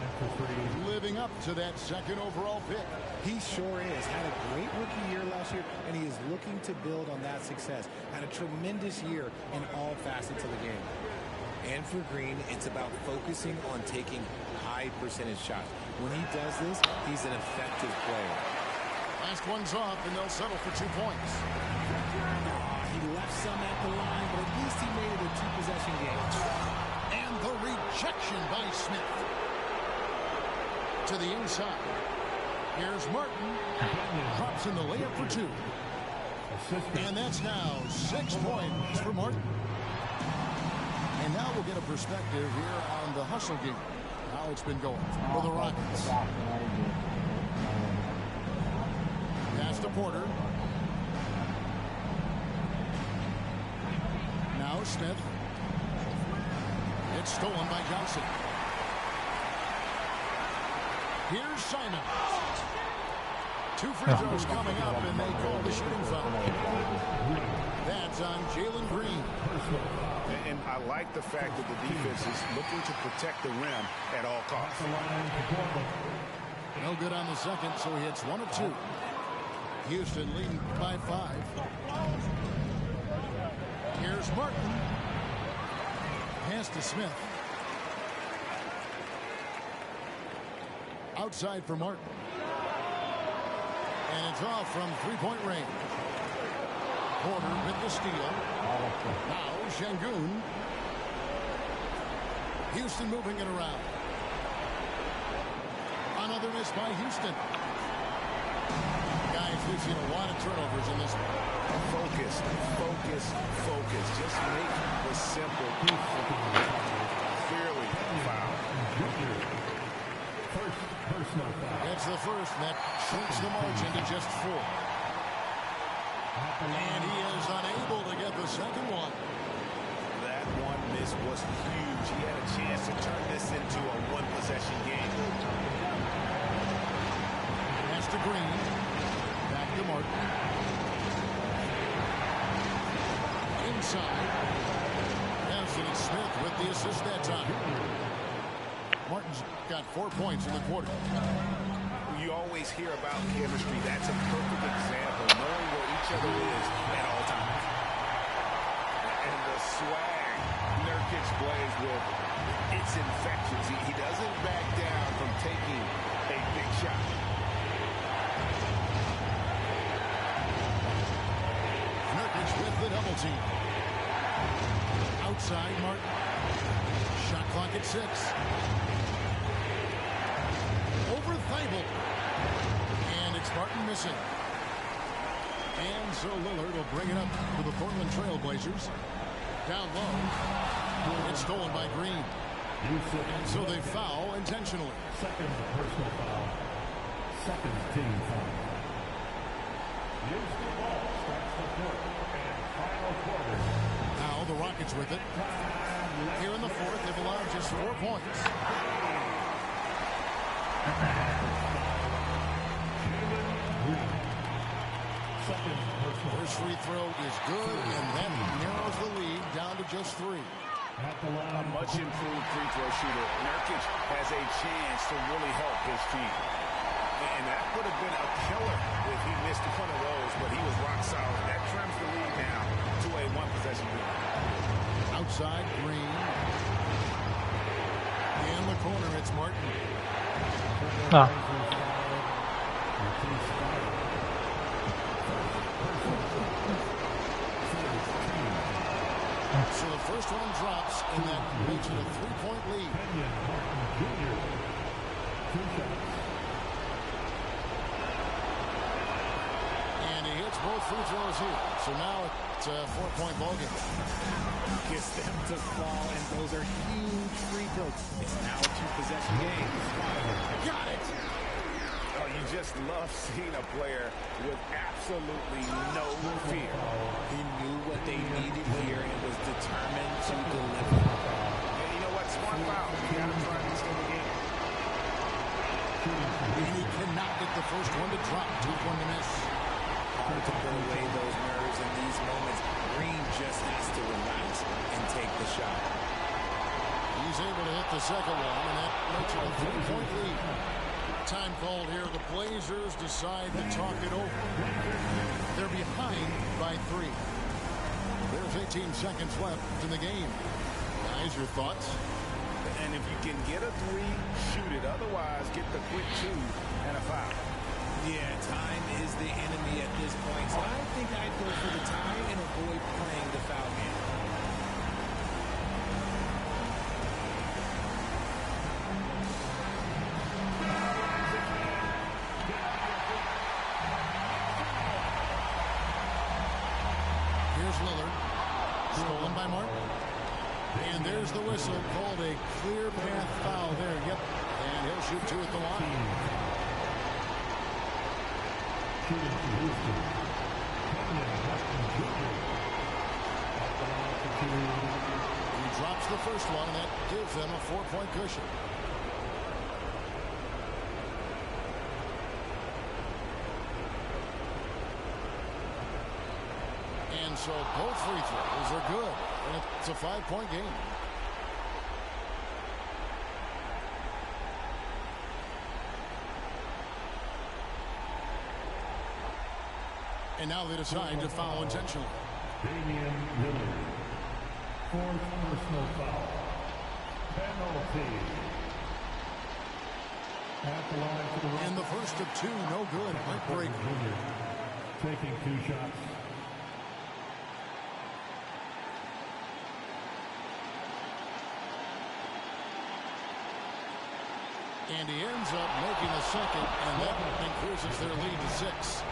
Living up to that second overall pick. He sure is. Had a great rookie year last year, and he is looking to build on that success. Had a tremendous year in all facets of the game. And for Green, it's about focusing on taking high percentage shots. When he does this, he's an effective player. Last one's off, and they'll settle for 2 points. He left left some at the line, but at least he made it a two-possession game. And the rejection by Smith. To the inside. Here's Martin. Drops in the layup for two. And that's now 6 points for Martin. And now we'll get a perspective here on the hustle game. How it's been going for the Rockets. Pass to Porter. Now Smith. It's stolen by Johnson. Here's Simon. 2 free throws coming up, and they call the shooting foul. That's on Jalen Green. And I like the fact that the defense is looking to protect the rim at all costs. No good on the second, so he hits 1 of 2. Houston leading by 5. Here's Martin. Pass to Smith. Outside for Martin. And it's off from 3-point range. Porter with the steal. Now Şengün. Houston moving it around. Another miss by Houston. Guys, we've seen a lot of turnovers in this one. Focus, focus, focus. Just make the simple. Clearly foul. It's the first that shrinks the margin to just 4. And he is unable to get the second one. That one miss was huge. He had a chance to turn this into a one-possession game. Pass to Green. Back to Martin. Inside. Anthony Smith with the assist that time. Martin's got 4 points in the quarter. You always hear about chemistry. That's a perfect example, knowing where each other is at all times. And the swag Nurkic plays with, it's infectious. He doesn't back down from taking a big shot. Nurkic with the double team. Outside Martin. Shot clock at 6. Over Thibault. And it's Martin missing. And so Lillard will bring it up to the Portland Trail Blazers. Down low. It's stolen by Green. And so they foul intentionally. Second personal foul. Second team foul. Use the ball. Starts the fourth and final quarter. Now the Rockets with it. Here in the fourth, they've allowed just 4 points. First free throw is good, and that narrows the lead down to just 3. A much improved free throw shooter. Nurkic has a chance to really help his team. And that would have been a killer if he missed one of those, but he was rock solid. That trims the lead down to a one-possession lead. Outside, Green. In the corner, it's Martin. No. So the first one drops, and that makes it a 3-point lead. And he hits both free throws here. So now it's a 4-point ballgame. Gets them to fall, and those are huge free throws. It's now a two-possession game. Got it! Oh, you just love seeing a player with absolutely no fear. He knew what they needed here and was determined to deliver. And you know what? Smart foul. You got to try this in the game. And he cannot get the first one to drop. 2-1 to miss. Hard to put away those nerves in these moments. Green just has to relax and take the shot. He's able to hit the second one, and that makes it a 3-point lead. Time called here. The Blazers decide to talk it over. They're behind by 3. There's 18 seconds left in the game. Guys, your thoughts? And if you can get a 3, shoot it. Otherwise, get the quick 2 and a foul. Yeah, time is the enemy at this point, so I think I'd go for the tie and avoid playing the foul game. Here's Lillard. Stolen by Martin. And there's the whistle. Called a clear path foul there. Yep. And he'll shoot two at the line. He drops the first one, and that gives them a 4-point cushion. And so both free throws are good. And it's a 5-point game. And now they decide to foul intentionally. Damian Lillard. Fourth personal foul. Penalty. At the line for the And the first of two, no good. Heartbreaker. Taking 2 shots. And he ends up making a second, and that increases their lead to 6.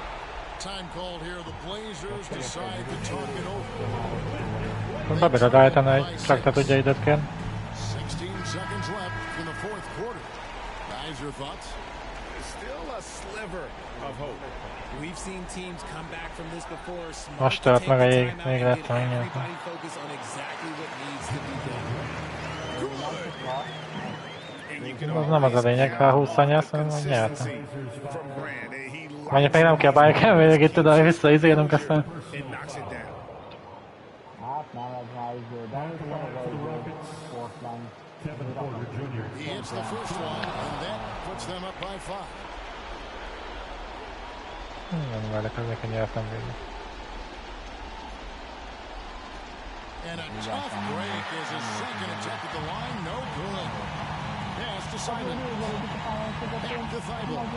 Time called here. The Blazers decide to talk it over. Dobry, daje ten traktat do dzieje detken. 16 seconds left in the fourth quarter. Guys, your thoughts? Still a sliver of hope. We've seen teams come back from this before. Most Smart to tört take meg the a time out még and lett, get hogy igen. everybody focus on exactly what needs to be done. And you can Az nem az a lényeg, ha 20-an nyersz, hanem nyertem. from Grant. He Mondjuk még nem kell bárkán, még itt oda visszaizélünk aztán. knocks it down. Hát nem, ez már izé, de ez nem Portland. Kevin Porter Jr. He hits the first one, and that puts them up by 5. Nem várok azért, hogy nyertem végül. And a tough break as his second attempt at the line, no good. Pass to Simon. Back to Thibault.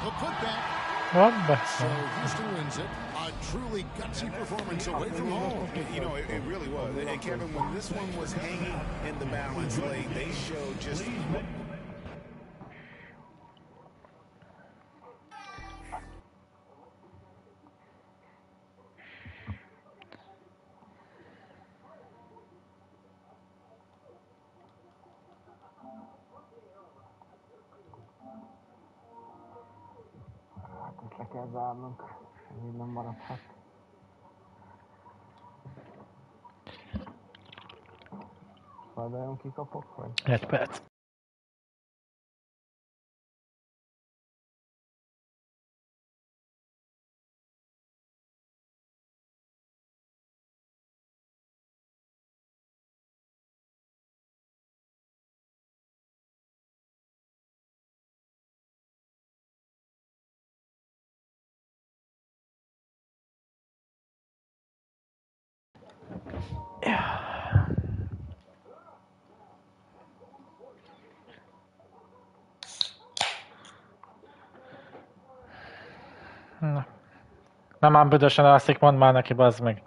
The putback. Abba. So Houston wins it. A truly gutsy performance away from home. You know, it really was. And Kevin, when this one was hanging in the balance late, they showed just... Hát ezt le kell zárnunk. Így nem maradhat. Vajon kikapok, vagy? 1 perc. Na. Nem ám büdösen alszik, mondd már neki, bazd meg.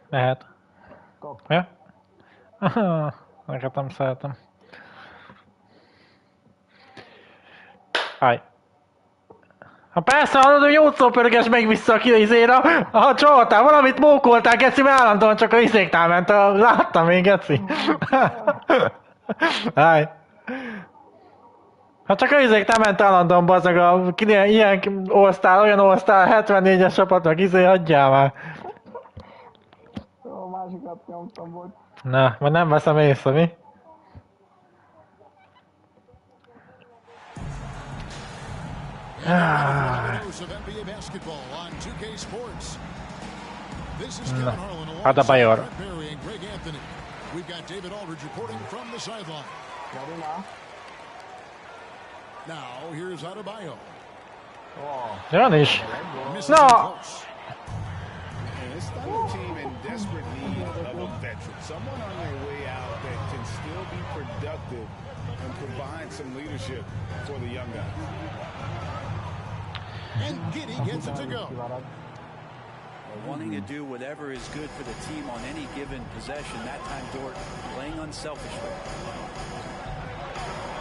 Lehet. Ja? Neked nem szeretem. Állj. Ha persze, hallod, hogy 8-szor pörges meg vissza a izére, ha csaltál, valamit mókoltál, geci, mert állandóan csak a izéktál ment, láttam még, geci. Állj. Ha csak a izéktál ment állandóan, bazzag, ilyen osztál, olyan osztál, 74-es csapatnak, izé, adjál már. Jó, másikat nyomtam, bocs. Na, majd nem veszem észre, mi? Adebayor. We've got David Aldridge reporting from the sideline. Now here's Adebayo. Jön is. No. And This Thunder team in desperate need of a veteran, someone on their way out that can still be productive and provide some leadership for the young guys. And Giddy gets it to go. Wanting to do whatever is good for the team on any given possession. That time, Dort playing unselfishly.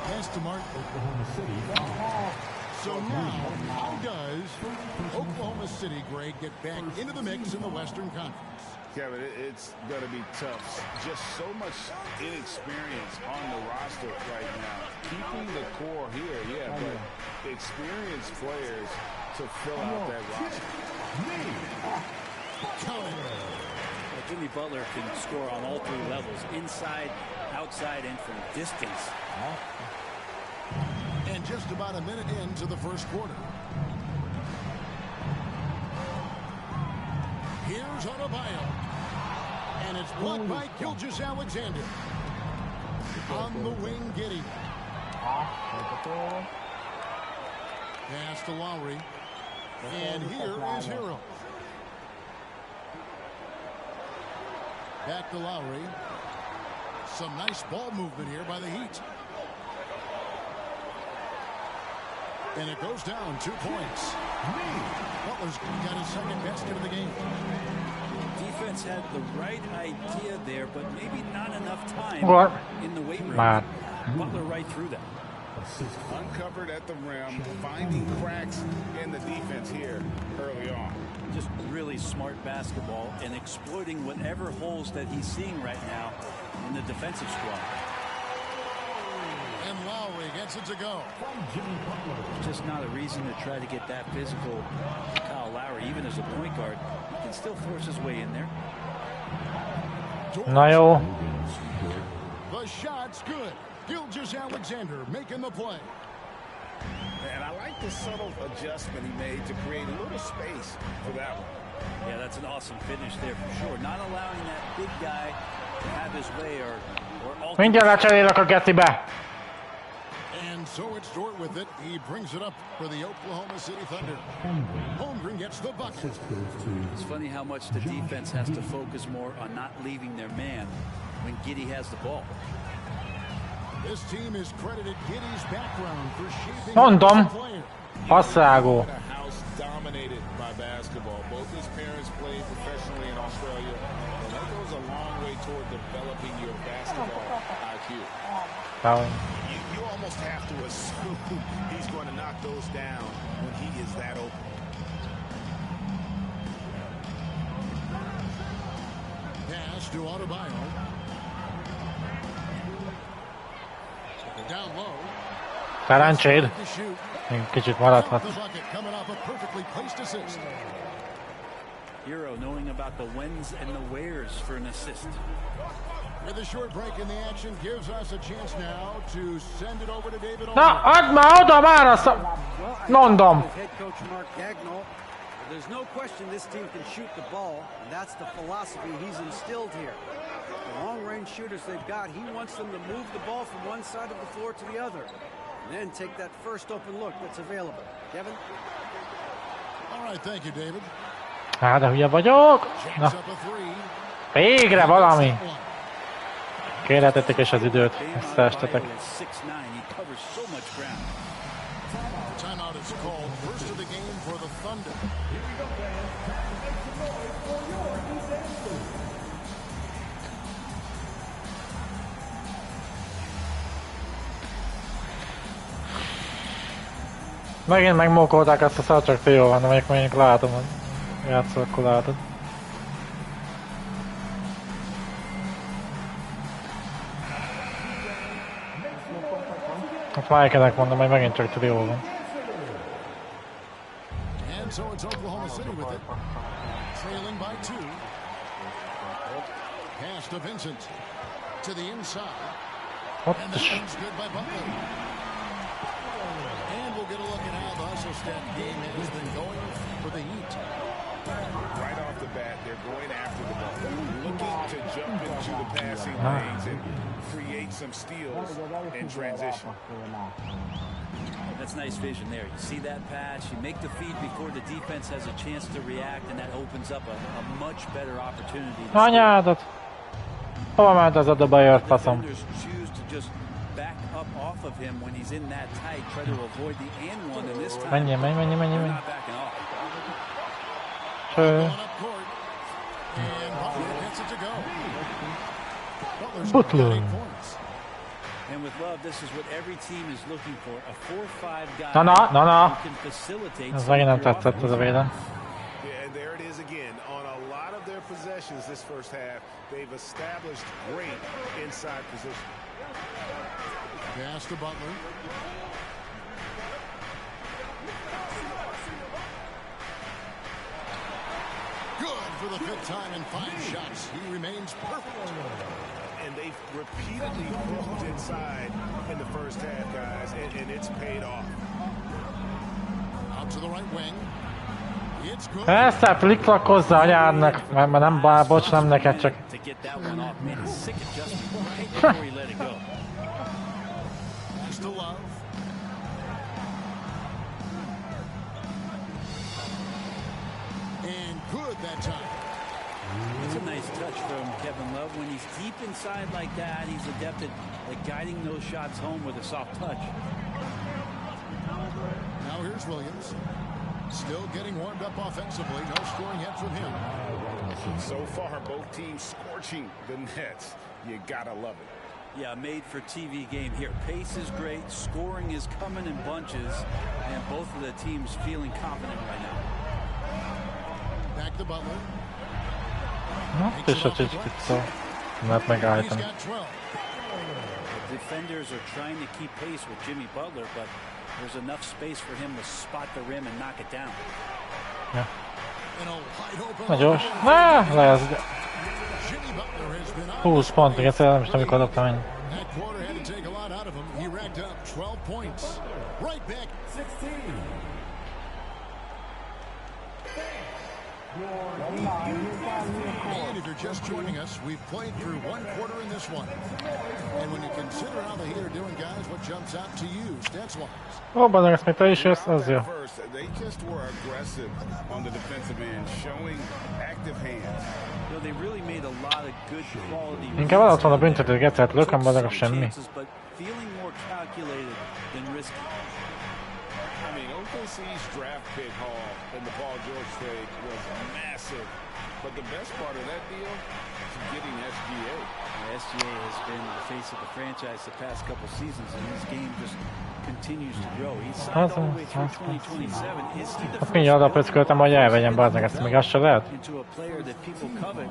Pass to Mark. So now, how does Oklahoma City, Greg, get back into the mix in the Western Conference? Kevin, it's going to be tough. Just so much inexperience on the roster right now. Keeping the core here, yeah, but experienced players to fill out that roster. Jimmy Butler can score on all three levels, inside, outside, and from distance. And just about a minute into the first quarter. Here's Adebayo. And it's blocked by Gilgeous-Alexander. On the wing, Giddy. Pass to Lowry. And here is Hero. Back to Lowry. Some nice ball movement here by the Heat. And it goes down 2 points. Butler's got his second basket of the game. Defense had the right idea there, but maybe not enough time in the weight room. Butler right through that. Uncovered at the rim, finding cracks in the defense here early on. Just really smart basketball and exploiting whatever holes that he's seeing right now in the defensive squad. And Lowry gets it to go. There's just not a reason to try to get that physical. Kyle Lowry, even as a point guard, he can still force his way in there. No. The shot's good. Gilgeous-Alexander making the play. And I like the subtle adjustment he made to create a little space for that one. Yeah, that's an awesome finish there for sure. Not allowing that big guy to have his way or Mindjárt lecserélek a gecibe. And so it's Dort with it. He brings it up for the Oklahoma City Thunder. Holmgren gets the bucket. It's funny how much the defense has to focus more on not leaving their man when Giddy has the ball. This team is credited Giddy's background for shaping Mondom. the player. Passzágó. A house dominated by basketball. Both his parents played professionally in Australia, and that goes a long way toward developing your basketball IQ. You almost have to assume he's going to knock those down when he is that open. Pass to Adebayo. Down low. Szerencséd. Kicsit maradhat. Hero knowing about the whens and the wheres for an assist. With a short break in the action gives us a chance now to send it over to David. Na, add már oda már azt a... Mondom. Head coach Mark Dagnall. There's no question this team can shoot the ball, and that's the philosophy he's instilled here. The long-range shooters they've got, he wants them to move the ball from one side of the floor to the other, and then take that first open look that's available. Kevin? All right, thank you, David. Hát, de hülye vagyok. Na. Végre valami. Kérhetettek és az időt. Összeestetek. Timeout is called. First of the game for the Thunder. Megint megmókolták ezt a szart, csak te jól van, de mondjuk látom, hogy játszol, akkor látod. Hát Mike-nek mondom, hogy megint csak te jól van. And so it's Oklahoma City with it. Trailing by 2. Pass to Vincent. To the inside. What And the that one's good by Butler. And we'll get a look at how the hustle step game has been going for the Heat. Right off the bat, they're going after the ball. Looking to jump into the passing lanes and create some steals in transition. That's nice vision there. You see that pass, you make the feed before the defense has a chance to react, and that opens up a much better opportunity. Anyádat! Hova ment az a dobajört, faszom? Menj. Cső. Butler. And with Love, this is what every team is looking for. A 4-5 guy Na. who can facilitate. Ez megint nem tetszett ez a védelem. And there it is again. On a lot of their possessions this first half, they've established great inside position. Pass to Butler. Good for the fifth time in 5 shots. He remains perfect. And they've repeatedly moved inside in the first half, guys, and it's paid off. Out to the right wing. It's good. Persze, fliklakozza anyádnak, mert nem bár, bocs, nem neked csak. Pass to Love. And good that time. It's a nice touch from Kevin Love. When he's deep inside like that, he's adept at guiding those shots home with a soft touch. Now here's Williams. Still getting warmed up offensively. No scoring yet from him. So far, both teams scorching the nets. You gotta love it. Yeah, made for TV game here. Pace is great. Scoring is coming in bunches. And both of the teams feeling confident right now. Back to Butler. No, ty szybciutki co? Nawet megállítom. Defenders are trying to keep pace with Jimmy Butler, but there's enough space for him to spot the rim and knock it down. Ja. Na gyors. Lesz. 20 pont, egyszer nem is tudom, mikor adtam ennyi. And if you're just joining us, we've played through 1 quarter in this one. And when you consider how the Heat are doing, guys, what jumps out to you, stats-wise? Ó, bazdmeg, ezt még te is jössz, az jó. They just were aggressive on the defensive end, showing active hands. They really made a lot of good quality. Inkább alatt van a büntető, gecet lököm, bazdmeg, semmi. Feeling more calculated than risky. I mean, OKC's draft pick haul in the Paul George trade was massive. But the best part of that deal is getting SGA. SGA has been the face of the franchise the past couple seasons, and his game just continues to grow. He's signed all the way through 2027. Is he the Azt mindjárt oda pöcköltem, hogy elvegyem, bazdmeg, ezt még azt se lehet. into a player that people covet,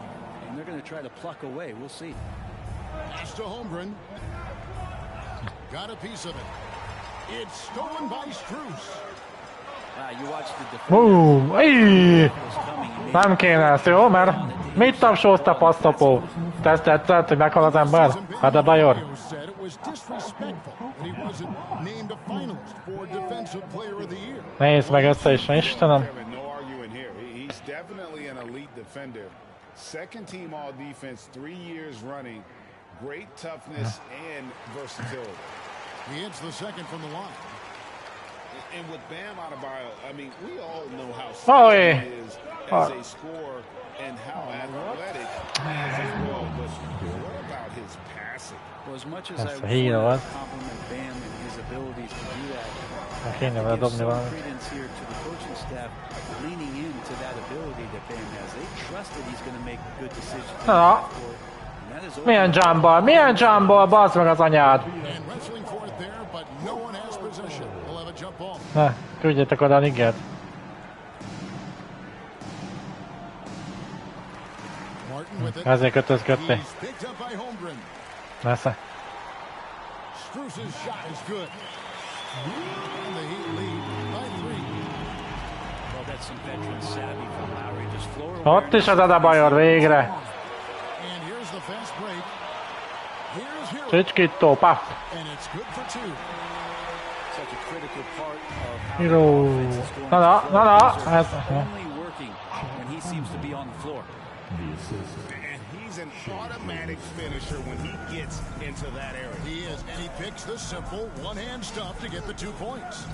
and they're going to try to pluck away. We'll see. Pass to Holmgren. Got a piece of it. It's stolen by Strus. You watch the defender. Nem kéne ezt, jó? Mert mit tapsolta passzapó? Te tetszett, hogy meghal az ember? Hát a Bajor. Nézd meg össze is, Istenem. He's definitely an elite defender. Second team all defense 3 years running. Great toughness and versatility. He hits the second from the line. And with Bam Adebayo, I mean, we all know how skilled he is as a scorer and how athletic he is as well. But what about his passing? Well, as much as I want to compliment Bam and his abilities to do that, I give some credence here to the coaching staff leaning into that ability that Bam has. They trust that he's going to make good decisions. Milyen jump ball, bazd meg az anyád! Ne, küldjetek oda a Nigert. Ezért kötözködtél. Nesze. Ott is az Adebayor végre. Csicskító, paf. Híró. Na. Ez. And he's an automatic finisher when he gets in to that area. He is, and he picks the simple one-hand stuff to get the 2 points.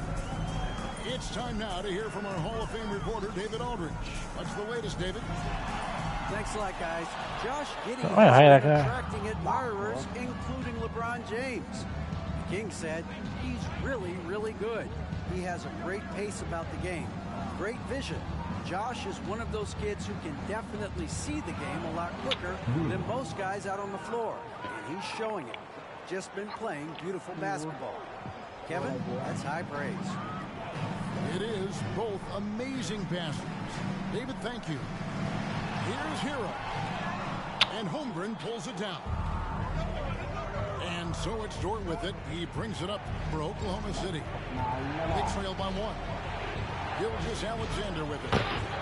It's time now to hear from our Hall of Fame reporter, David Aldridge. What's the latest, David? Thanks a lot, guys. Josh Giddey has been attracting admirers, including LeBron James. The King said he's really, really good. He has a great pace about the game, great vision. Josh is one of those kids who can definitely see the game a lot quicker than most guys out on the floor. And he's showing it. Just been playing beautiful basketball. Kevin, that's high praise. It is both amazing passes. David, thank you. Here's Hero. And Holmgren pulls it down. And so it's Dort with it. He brings it up for Oklahoma City. They trail by 1. Gilgeous-Alexander with it.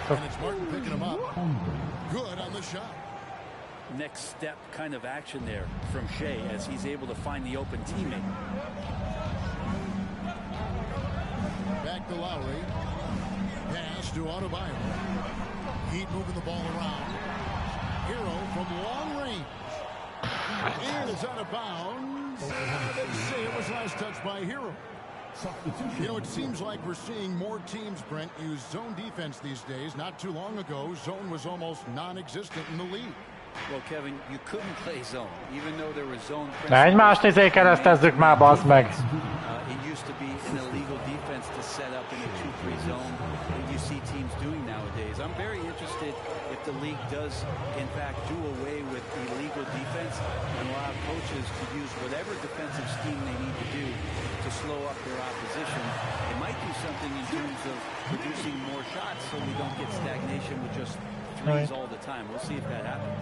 And it's Martin picking him up. Good on the shot. Next step kind of action there from Shea as he's able to find the open teammate. Back to Lowry. Pass to Adebayo. Heat moving the ball around. Hero from long range. And it's out of bounds. They say it was last touched by Hero. You know, it seems like we're seeing more teams, Brent, use zone defense these days. Not too long ago, zone was almost non-existent in the league. Well, Kevin, you couldn't play zone, even though there was zone. Egymást keresztezzük már, bazd meg! It used to be an illegal defense to set up in a 2-3 zone that you see teams doing nowadays. I'm very interested if the league does, in fact, do away with illegal defense and allow coaches to use whatever defensive scheme they need to do to slow up their opposition. It might do something in terms of producing more shots so we don't get stagnation with just threes all the time. We'll see if that happens.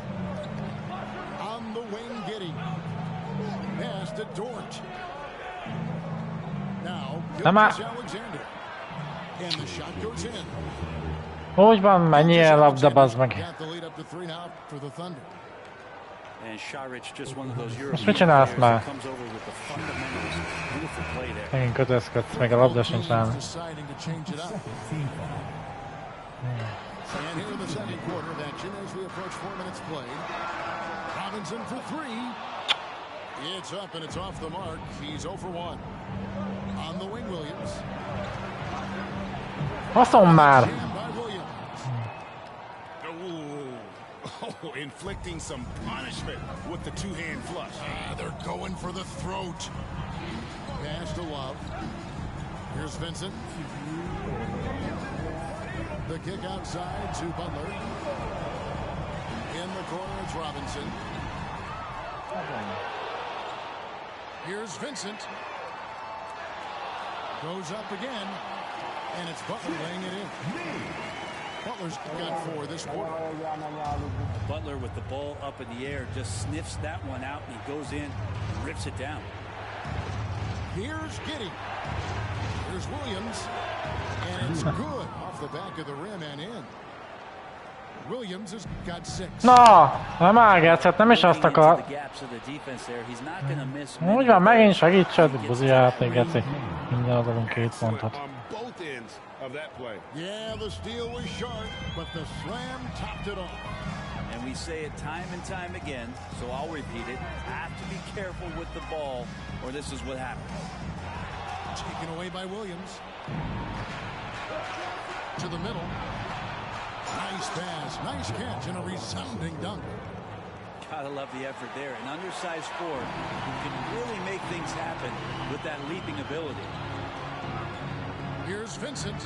On the wing, Giddey. Pass to Dort. Now, Gilgeous-Alexander. And the shot goes in. Úgy van, menjél labda, bazd meg. Got the lead up to 3 now for the Thunder. And Sharich, just one of those European mit csinálsz players már? that comes over with the fundamentals. Beautiful play there. Megint kötözködsz, meg a labda sincs nálam. Deciding to change it up. And here in the second quarter of action as we approach 4 minutes played. Robinson for 3. It's up and it's off the mark. He's 0 for 1. On the wing, Williams. Haszom már! Oh, inflicting some punishment with the two-hand flush. They're going for the throat. Pass to Love. Here's Vincent. The kick outside to Butler. In the corner, it's Robinson. Here's Vincent. Goes up again. And it's Butler laying it in. Butler's got 4 this quarter. Butler with the ball up in the air just sniffs that one out and he goes in and rips it down. Here's Giddey. Here's Williams. And it's good off the back of the rim and in. Williams has got 6. Na, nem ágátszett, nem is azt akar. Úgy van, megint segítsed, buzi játék, geci. Minden adunk 2 pontot. Yeah, the steal was sharp, but the slam topped it off. And we say it time and time again, so I'll repeat it. Have to be careful with the ball, or this is what happens. Taken away by Williams. To the middle. Nice pass, nice catch, and a resounding dunk. Gotta love the effort there. An undersized forward who can really make things happen with that leaping ability. Here's Vincent.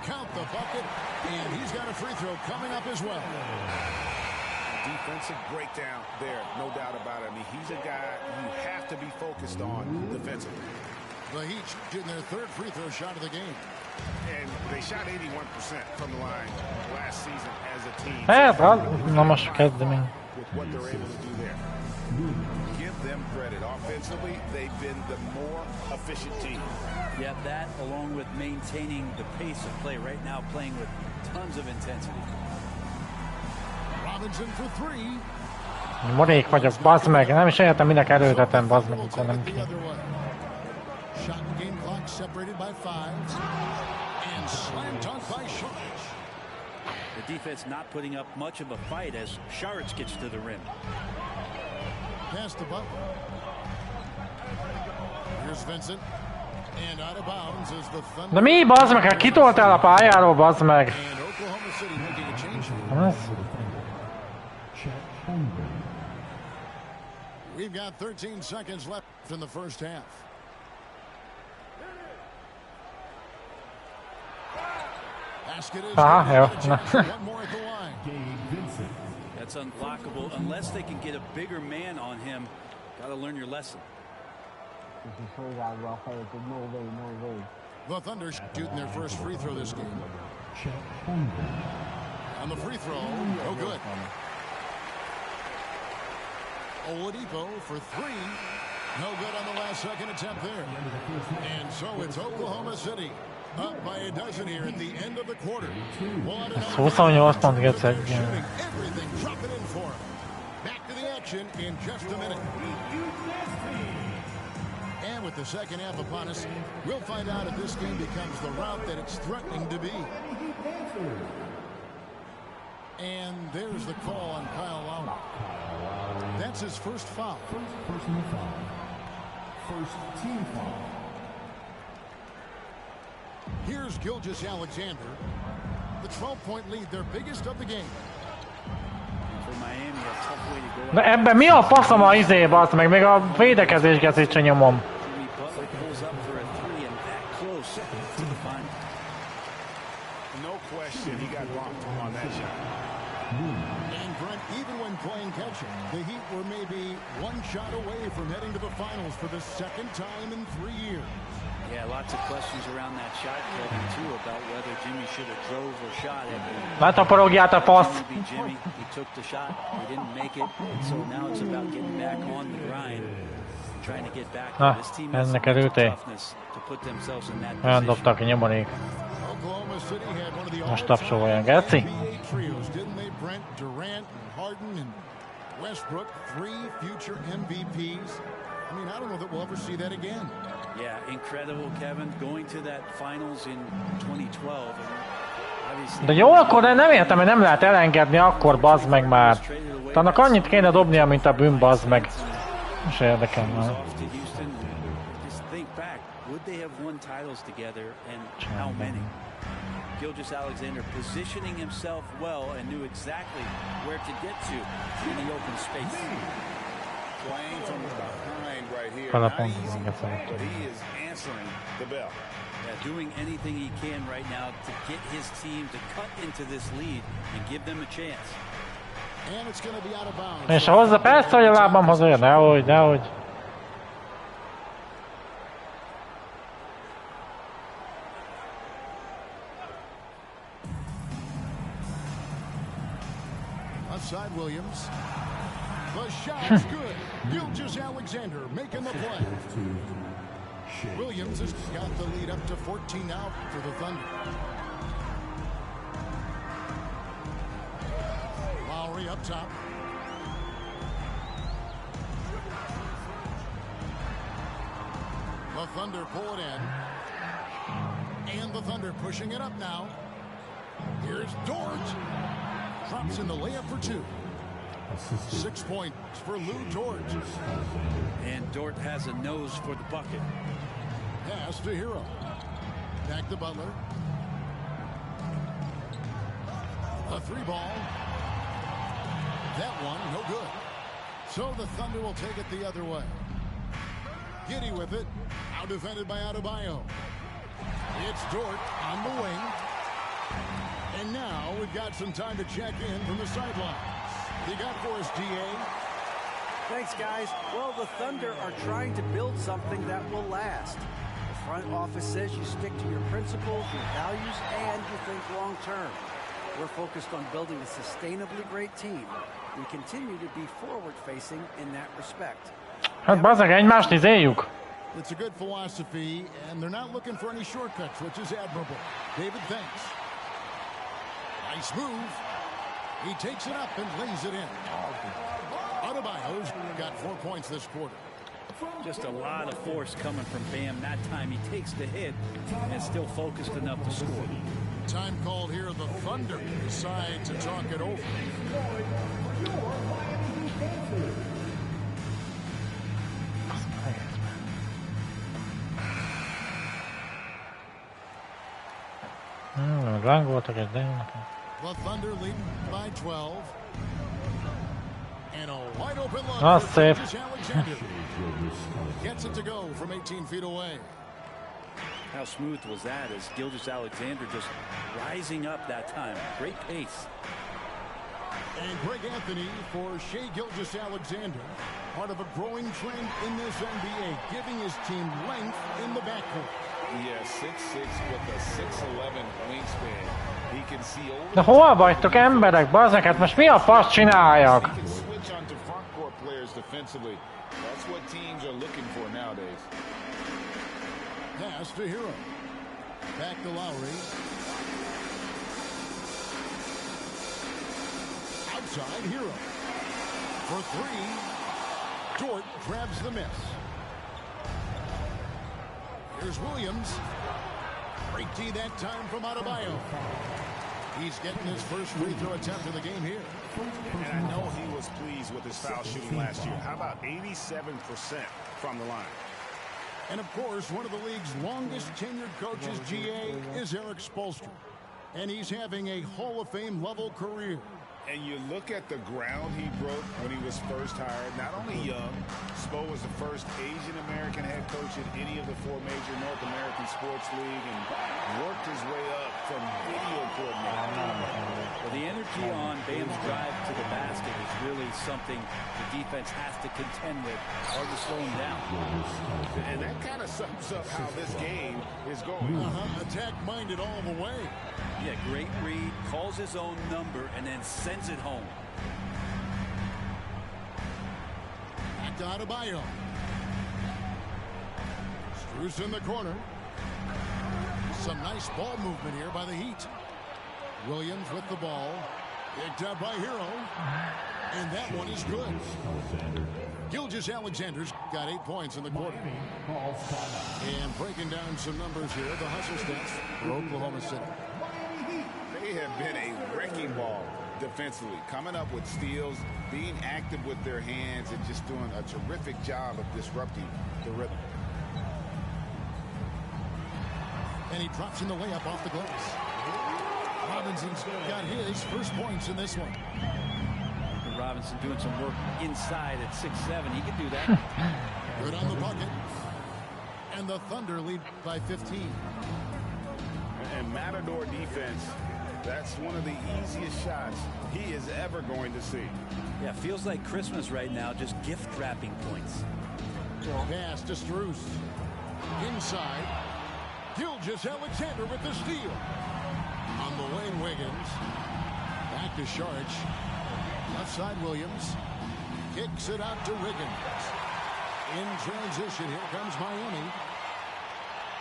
Count the bucket, and he's got a free throw coming up as well. Defensive breakdown there, no doubt about it. I mean, he's a guy you have to be focused on defensively. The Heat getting their 3rd free throw shot of the game. And they shot 81% from the line last season as a team. Hát, na most kezdem én. With what they're able to do there. Give them credit. Offensively, they've been the more efficient team. Yeah, that along with maintaining the pace of play right now, playing with tons of intensity. Robinson for 3. Morék vagyok, bazd meg. Nem is értem, minek erőltetem, bazd meg, akkor nem kell. Shot game clock separated by 5. And slam dunk by Sharich. The defense not putting up much of a fight as Sharich gets to the rim. Pass to Butler. Here's Vincent. And out of bounds is the Thunder. De mi, bazd meg, hát kitoltál a pályáról, bazd meg. And Oklahoma City making a change. We've got 13 seconds left in the first half. Basket is one more at the line. That's unblockable unless they can get a bigger man on him. Got to learn your lesson. The Thunder shooting their first free throw this game. On the free throw, no good. Oladipo for three. No good on the last second attempt there. And so it's Oklahoma City up by a dozen here at the end of the quarter. 28 pont gets it. Everything dropping in for him. Back to the action in just a minute. And with the second half upon us, we'll find out if this game becomes the route that it's threatening to be. And there's the call on Kyle Lowry. That's his first foul. First personal foul. First team foul. Here's Gilgeous-Alexander. The 12-point lead, their biggest of the game. For Miami, a tough way to go. De ebben mi a faszom a izé, bazd meg, még a védekezés gecit nyomom. Jimmy Butler pulls up for a three and that close to the final. No question, he got rocked on that shot. And Brent, even when playing catch-up, the Heat were maybe one shot away from heading to the finals for the second time in 3 years. Yeah, lots of questions around that shot, Kevin, too, about whether Jimmy should have drove or shot it. Letaporogják a fasz. Jimmy, he took the shot, he didn't make it, so now it's about getting back on the grind, trying to get back. This team has some toughness to put themselves in that Olyan dobtak ki nyomorék. Oklahoma City had one of the Most tapsolja, Geci. NBA trios, didn't they? Brent, Durant, and Harden, and Westbrook, 3 future MVPs. I mean, I don't know that we'll ever see that again. Yeah, incredible, Kevin, going to that finals in 2012. De jó, akkor nem értem, hogy nem lehet elengedni akkor, bazd meg már. Annak annyit kéne dobnia, mint a bűn, bazd meg. És érdekel már. Gilgeous-Alexander positioning himself well and knew exactly where to get to in the open space. Playing from behind right here. Not easy, but he is answering the bell. Yeah, doing anything he can right now to get his team to cut into this lead and give them a chance. And it's going to be out of bounds. És hozza, persze, hogy a lábamhoz olyan, nehogy. Outside Williams. The shot's good. Gilgeous-Alexander making the play. Williams has got the lead up to 14 now for the Thunder. Lowry up top. The Thunder pull it in. And the Thunder pushing it up now. Here's Dort. Drops in the layup for 2. 6 points for Lou Dort. And Dort has a nose for the bucket. Pass to Hero. Back to Butler. A 3-ball. That one, no good. So the Thunder will take it the other way. Giddy with it. Now defended by Adebayo. It's Dort on the wing. And now we've got some time to check in from the sidelines. You got for us, DA? Thanks, guys. Well, the Thunder are trying to build something that will last. The front office says you stick to your principles, your values, and you think long-term. We're focused on building a sustainably great team. We continue to be forward-facing in that respect. Hát bazzeg, egymást izéljük. It's a good philosophy, and they're not looking for any shortcuts, which is admirable. David, thanks. Nice move. He takes it up and lays it in. Adebayo's got 4 points this quarter. Just a lot of force coming from Bam. That time he takes the hit and still focused enough to score. Time called here. The Thunder decide to talk it over. Rangoltak egy The Thunder leading by 12. And a wide open look. That's safe. Alexander gets it to go from 18 feet away. How smooth was that as Gilgeous-Alexander just rising up that time. Great pace. And Greg Anthony for Shai Gilgeous-Alexander, part of a growing trend in this NBA, giving his team length in the backcourt. Yeah, 6'6" with a 6'11" wingspan. He can see over. De hol vagytok emberek? Bazzak, hát most mi a fasz csináljak? He can switch onto front court players defensively. That's what teams are looking for nowadays. Pass to Hero. Back to Lowry. Outside Hero. For three. Dort grabs the miss. Here's Williams. Great D that time from Adebayo. He's getting his first free throw attempt of the game here. And I know he was pleased with his foul shooting last year. How about 87% from the line? And of course, one of the league's longest tenured coaches, GA, is Eric Spoelstra. And he's having a Hall of Fame level career. And you look at the ground he broke when he was first hired. Not only young, Spo was the first Asian-American head coach in any of the 4 major North American sports league and worked his way up from video coordinator. Well, the energy on Bam's drive to the basket is really something the defense has to contend with. Hard to slow him down. And that kind of sums up how this game is going. Attack-minded all the way. Yeah, great read, calls his own number, and then sends it home. Back to Adebayo. Strus in the corner. Some nice ball movement here by the Heat. Williams with the ball. Picked up by Hero. And that one is good. Gilgeous-Alexander's got 8 points in the quarter. And breaking down some numbers here, the hustle stats for Oklahoma City. They have been a wrecking ball defensively, coming up with steals, being active with their hands, and just doing a terrific job of disrupting the rhythm. And he drops in the layup off the glass. Robinson's got his first points in this one. Robinson doing some work inside at 6'7". He can do that. Good on the bucket. And the Thunder lead by 15. And Matador defense, that's one of the easiest shots he is ever going to see. Yeah, feels like Christmas right now, just gift wrapping points. Pass to Strus. Inside. Gilgeous-Alexander with the steal. On the wing, Wiggins. Back to Sharch. Left side, Williams. Kicks it out to Wiggins. In transition, here comes Miami.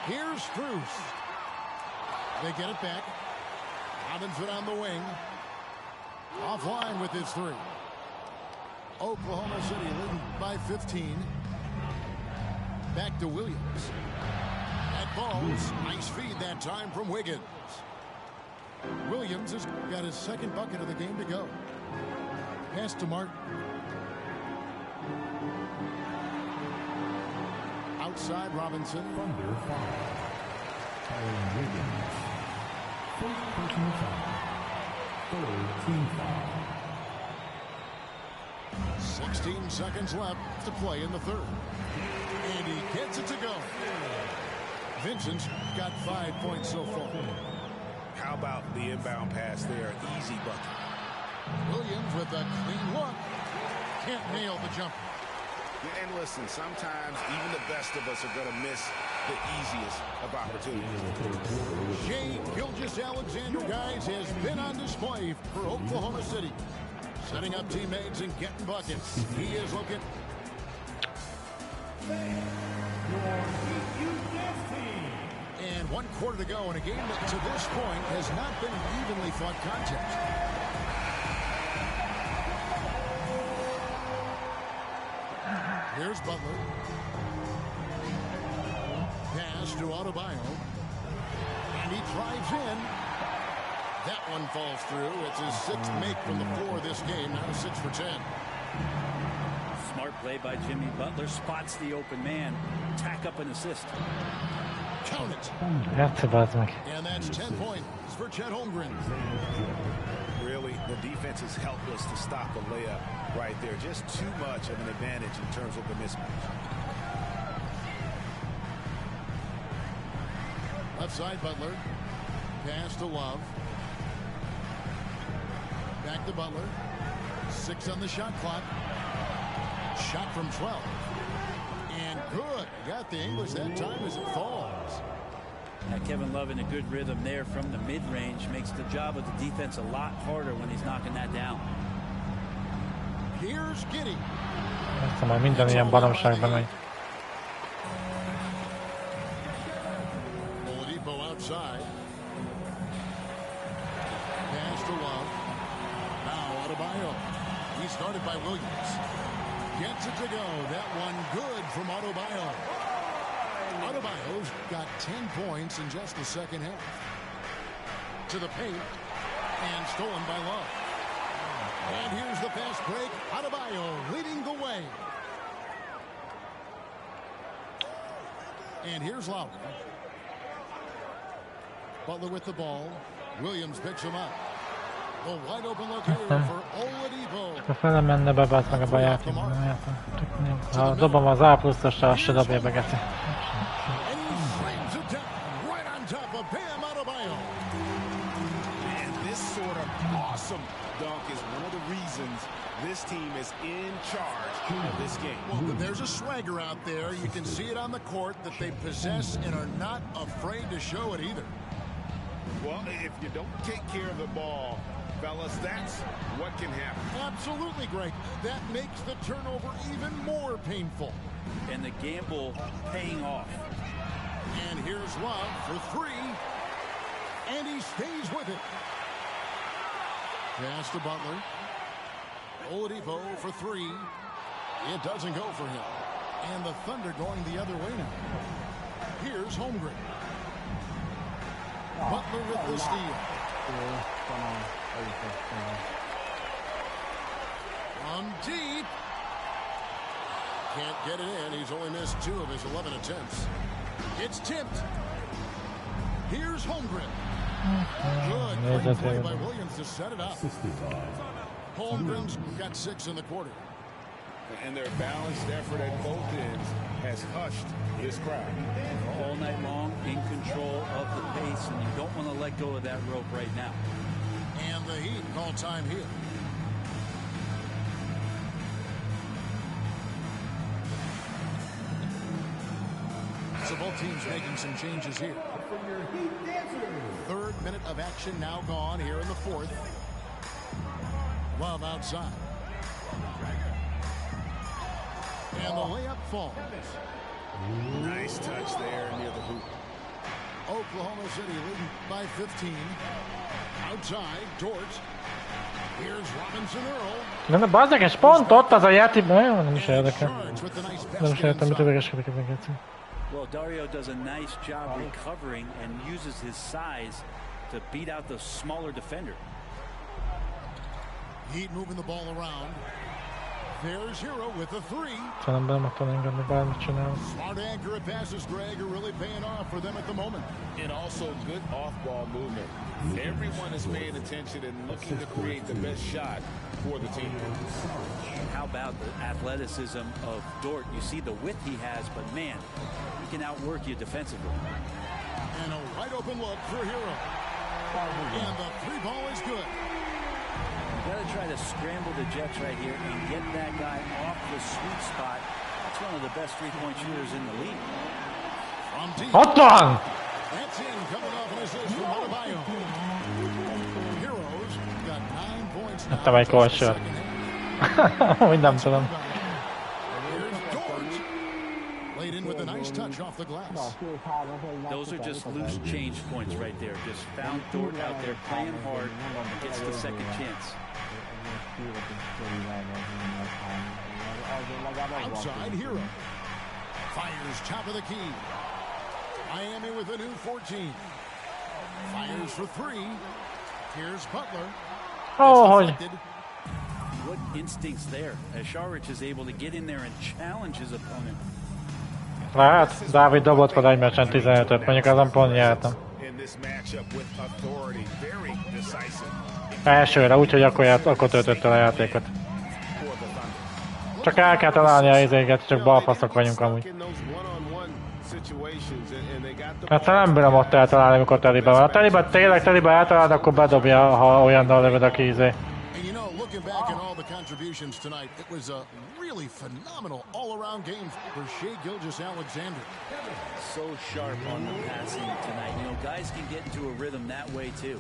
Here's Strus. They get it back. Robinson on the wing. Offline with his 3. Oklahoma City leading by 15. Back to Williams. At balls. Nice feed that time from Wiggins. Williams has got his second bucket of the game to go. Pass to Martin. Outside Robinson. Thunder foul. Tyler Wiggins. First personal foul. Third team foul. 16 seconds left to play in the third. And he gets it to go. Vincent's got 5 points so far. How about the inbound pass there? Easy bucket. Williams with a clean look. Can't nail the jumper. And listen, sometimes even the best of us are going to miss the easiest of opportunities. Shai Gilgeous-Alexander, guys, has been on display for Oklahoma City. Setting up teammates and getting buckets. He is looking. And 1 quarter to go in a game that to this point has not been an evenly fought contest. Here's Butler. Pass to Adebayo. And he drives in. That one falls through. It's his 6th make from the floor this game. Now 6 for 10. Smart play by Jimmy Butler. Spots the open man. Tack up an assist. Count it. And that's 10 points for Chet Holmgren. Really, the defense is helpless to stop the layup right there. Just too much of an advantage in terms of the mismatch. Left side, Butler. Pass to Love. Back to Butler. 6 on the shot clock. Shot from 12. And good. Got the English that time as it falls. Kevin Love in a good rhythm there from the mid-range makes the job of the defense a lot harder when he's knocking that down. Here's Giddy. Aztán majd minden ilyen baromságban megy. Oladipo outside. Pass to Love. Now Adebayo. He started by Williams. Gets it to go. That one good from Adebayo. Adebayo's got 10 points in just the second half. To the paint. And stolen by Love. And here's the fast break. Adebayo leading the way. And here's Lowry. Butler with the ball. Williams picks him up. The wide open look here for Oladipo. Csak fele menne be, bazd meg a baját. Ha dobom az A pluszosra, azt se dobja be, geci. Dunk is one of the reasons this team is in charge of this game. Well, there's a swagger out there. You can see it on the court that they possess and are not afraid to show it either. Well, if you don't take care of the ball, fellas, that's what can happen. Absolutely, Greg. That makes the turnover even more painful. And the gamble paying off. And here's Love for 3. And he stays with it. Pass to Butler. Oladipo for 3. It doesn't go for him. And the Thunder going the other way now. Here's Holmgren. Butler with the steal. From deep. Can't get it in. He's only missed 2 of his 11 attempts. It's tipped. Here's Holmgren. Good. Great play by Williams to set it up. Holmgren's got 6 in the quarter. And their balanced effort at both ends has hushed this crowd. All night long, in control of the pace, and you don't want to let go of that rope right now. And the Heat call time here. So both teams making some changes here. 3rd minute of action now gone here in the 4th. Love outside. And the layup falls. Nice touch there near the hoop. Oklahoma City leading by 15. Outside, Dort. Here's Robinson Earl. De bazdmeg egy pont ott az a játékban, nem is érdekel. Nem is értem, mit üvegeskedik ezen, geci. Well, Dario does a nice job recovering and uses his size to beat out the smaller defender. Heat moving the ball around. There's Hero with a 3. Talán be nem tudtam engedni, bármit csinál. Smart accurate passes, Greg, are really paying off for them at the moment. And also good off-ball movement. Everyone is paying attention and looking to create the best shot for the team. How about the athleticism of Dort? You see the width he has, but man, he can outwork you defensively. And a wide open look for Hero. And the 3 ball is good. You got to try to scramble the Jets right here and get that guy off the sweet spot. That's one of the best 3-point shooters in the league. From deep. Ott van! That's in, coming off an assist from Adebayo. Heroes got 9 points now. Adtam egy korsor. Úgy nem tudom. Laid in with a nice touch off the glass. Those are just loose change points right there. Just found Dort out there playing hard and gets the second chance. Outside Hero. Fires top of the key. Miami with a new 14. Fires for 3. Here's Butler. Oh, What instincts there as Šarić is able to get in there and challenge his opponent. Lehet, Dávid dobott fel egy meccsen 15-öt, mondjuk azon pont nyertem. Elsőre, úgyhogy akkor töltött el a játékot. Csak el kell találni a izéket, csak balfaszok vagyunk amúgy. Hát nem bírom ott eltalálni, amikor telibe van. Ha telibe eltalálod, akkor bedobja, ha olyannal lövöd a izé. Looking back at all the contributions tonight, it was a really phenomenal all-around game for Hege Alexander. So sharp on the passing tonight. You know, guys can get into a rhythm that way too.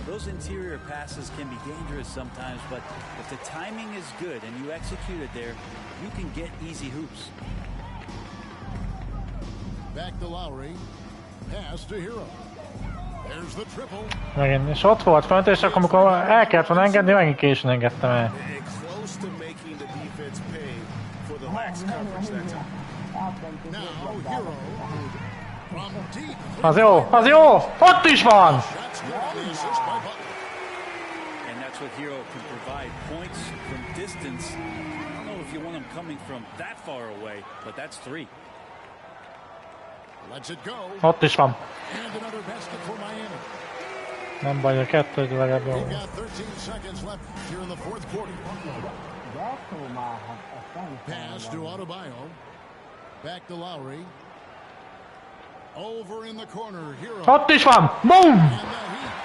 Those interior passes can be dangerous sometimes, but if the timing is good and you execute it there, you can get easy hoops. Back to Lowry. Pass to Hero. There's the triple. Megint, és ott volt fönt, és akkor amikor el kellett volna engedni, megint későn engedtem el. Az jó, az jó! Ott is van! And that's what Hero can provide, points from distance. I don't know if you want them coming from that far away, but that's 3. Lets it go. Ott is van. And another basket for Miami. Nem baj, a kettőt legalább jó. We've got 13 seconds left here in the fourth quarter. Pass to Adebayo. Back to Lowry. Over in the corner, Hero. Ott is van! Boom!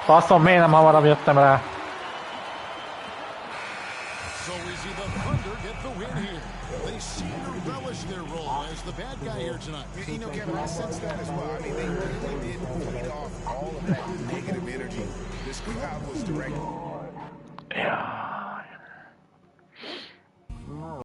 Faszom, miért nem hamarabb jöttem rá? So we see the Thunder get the win here. They seem to relish their role as the bad guy here tonight. You know, Kevin, I sense that as well. I mean, they really did feed off all of that negative energy this crowd was directing. Yeah.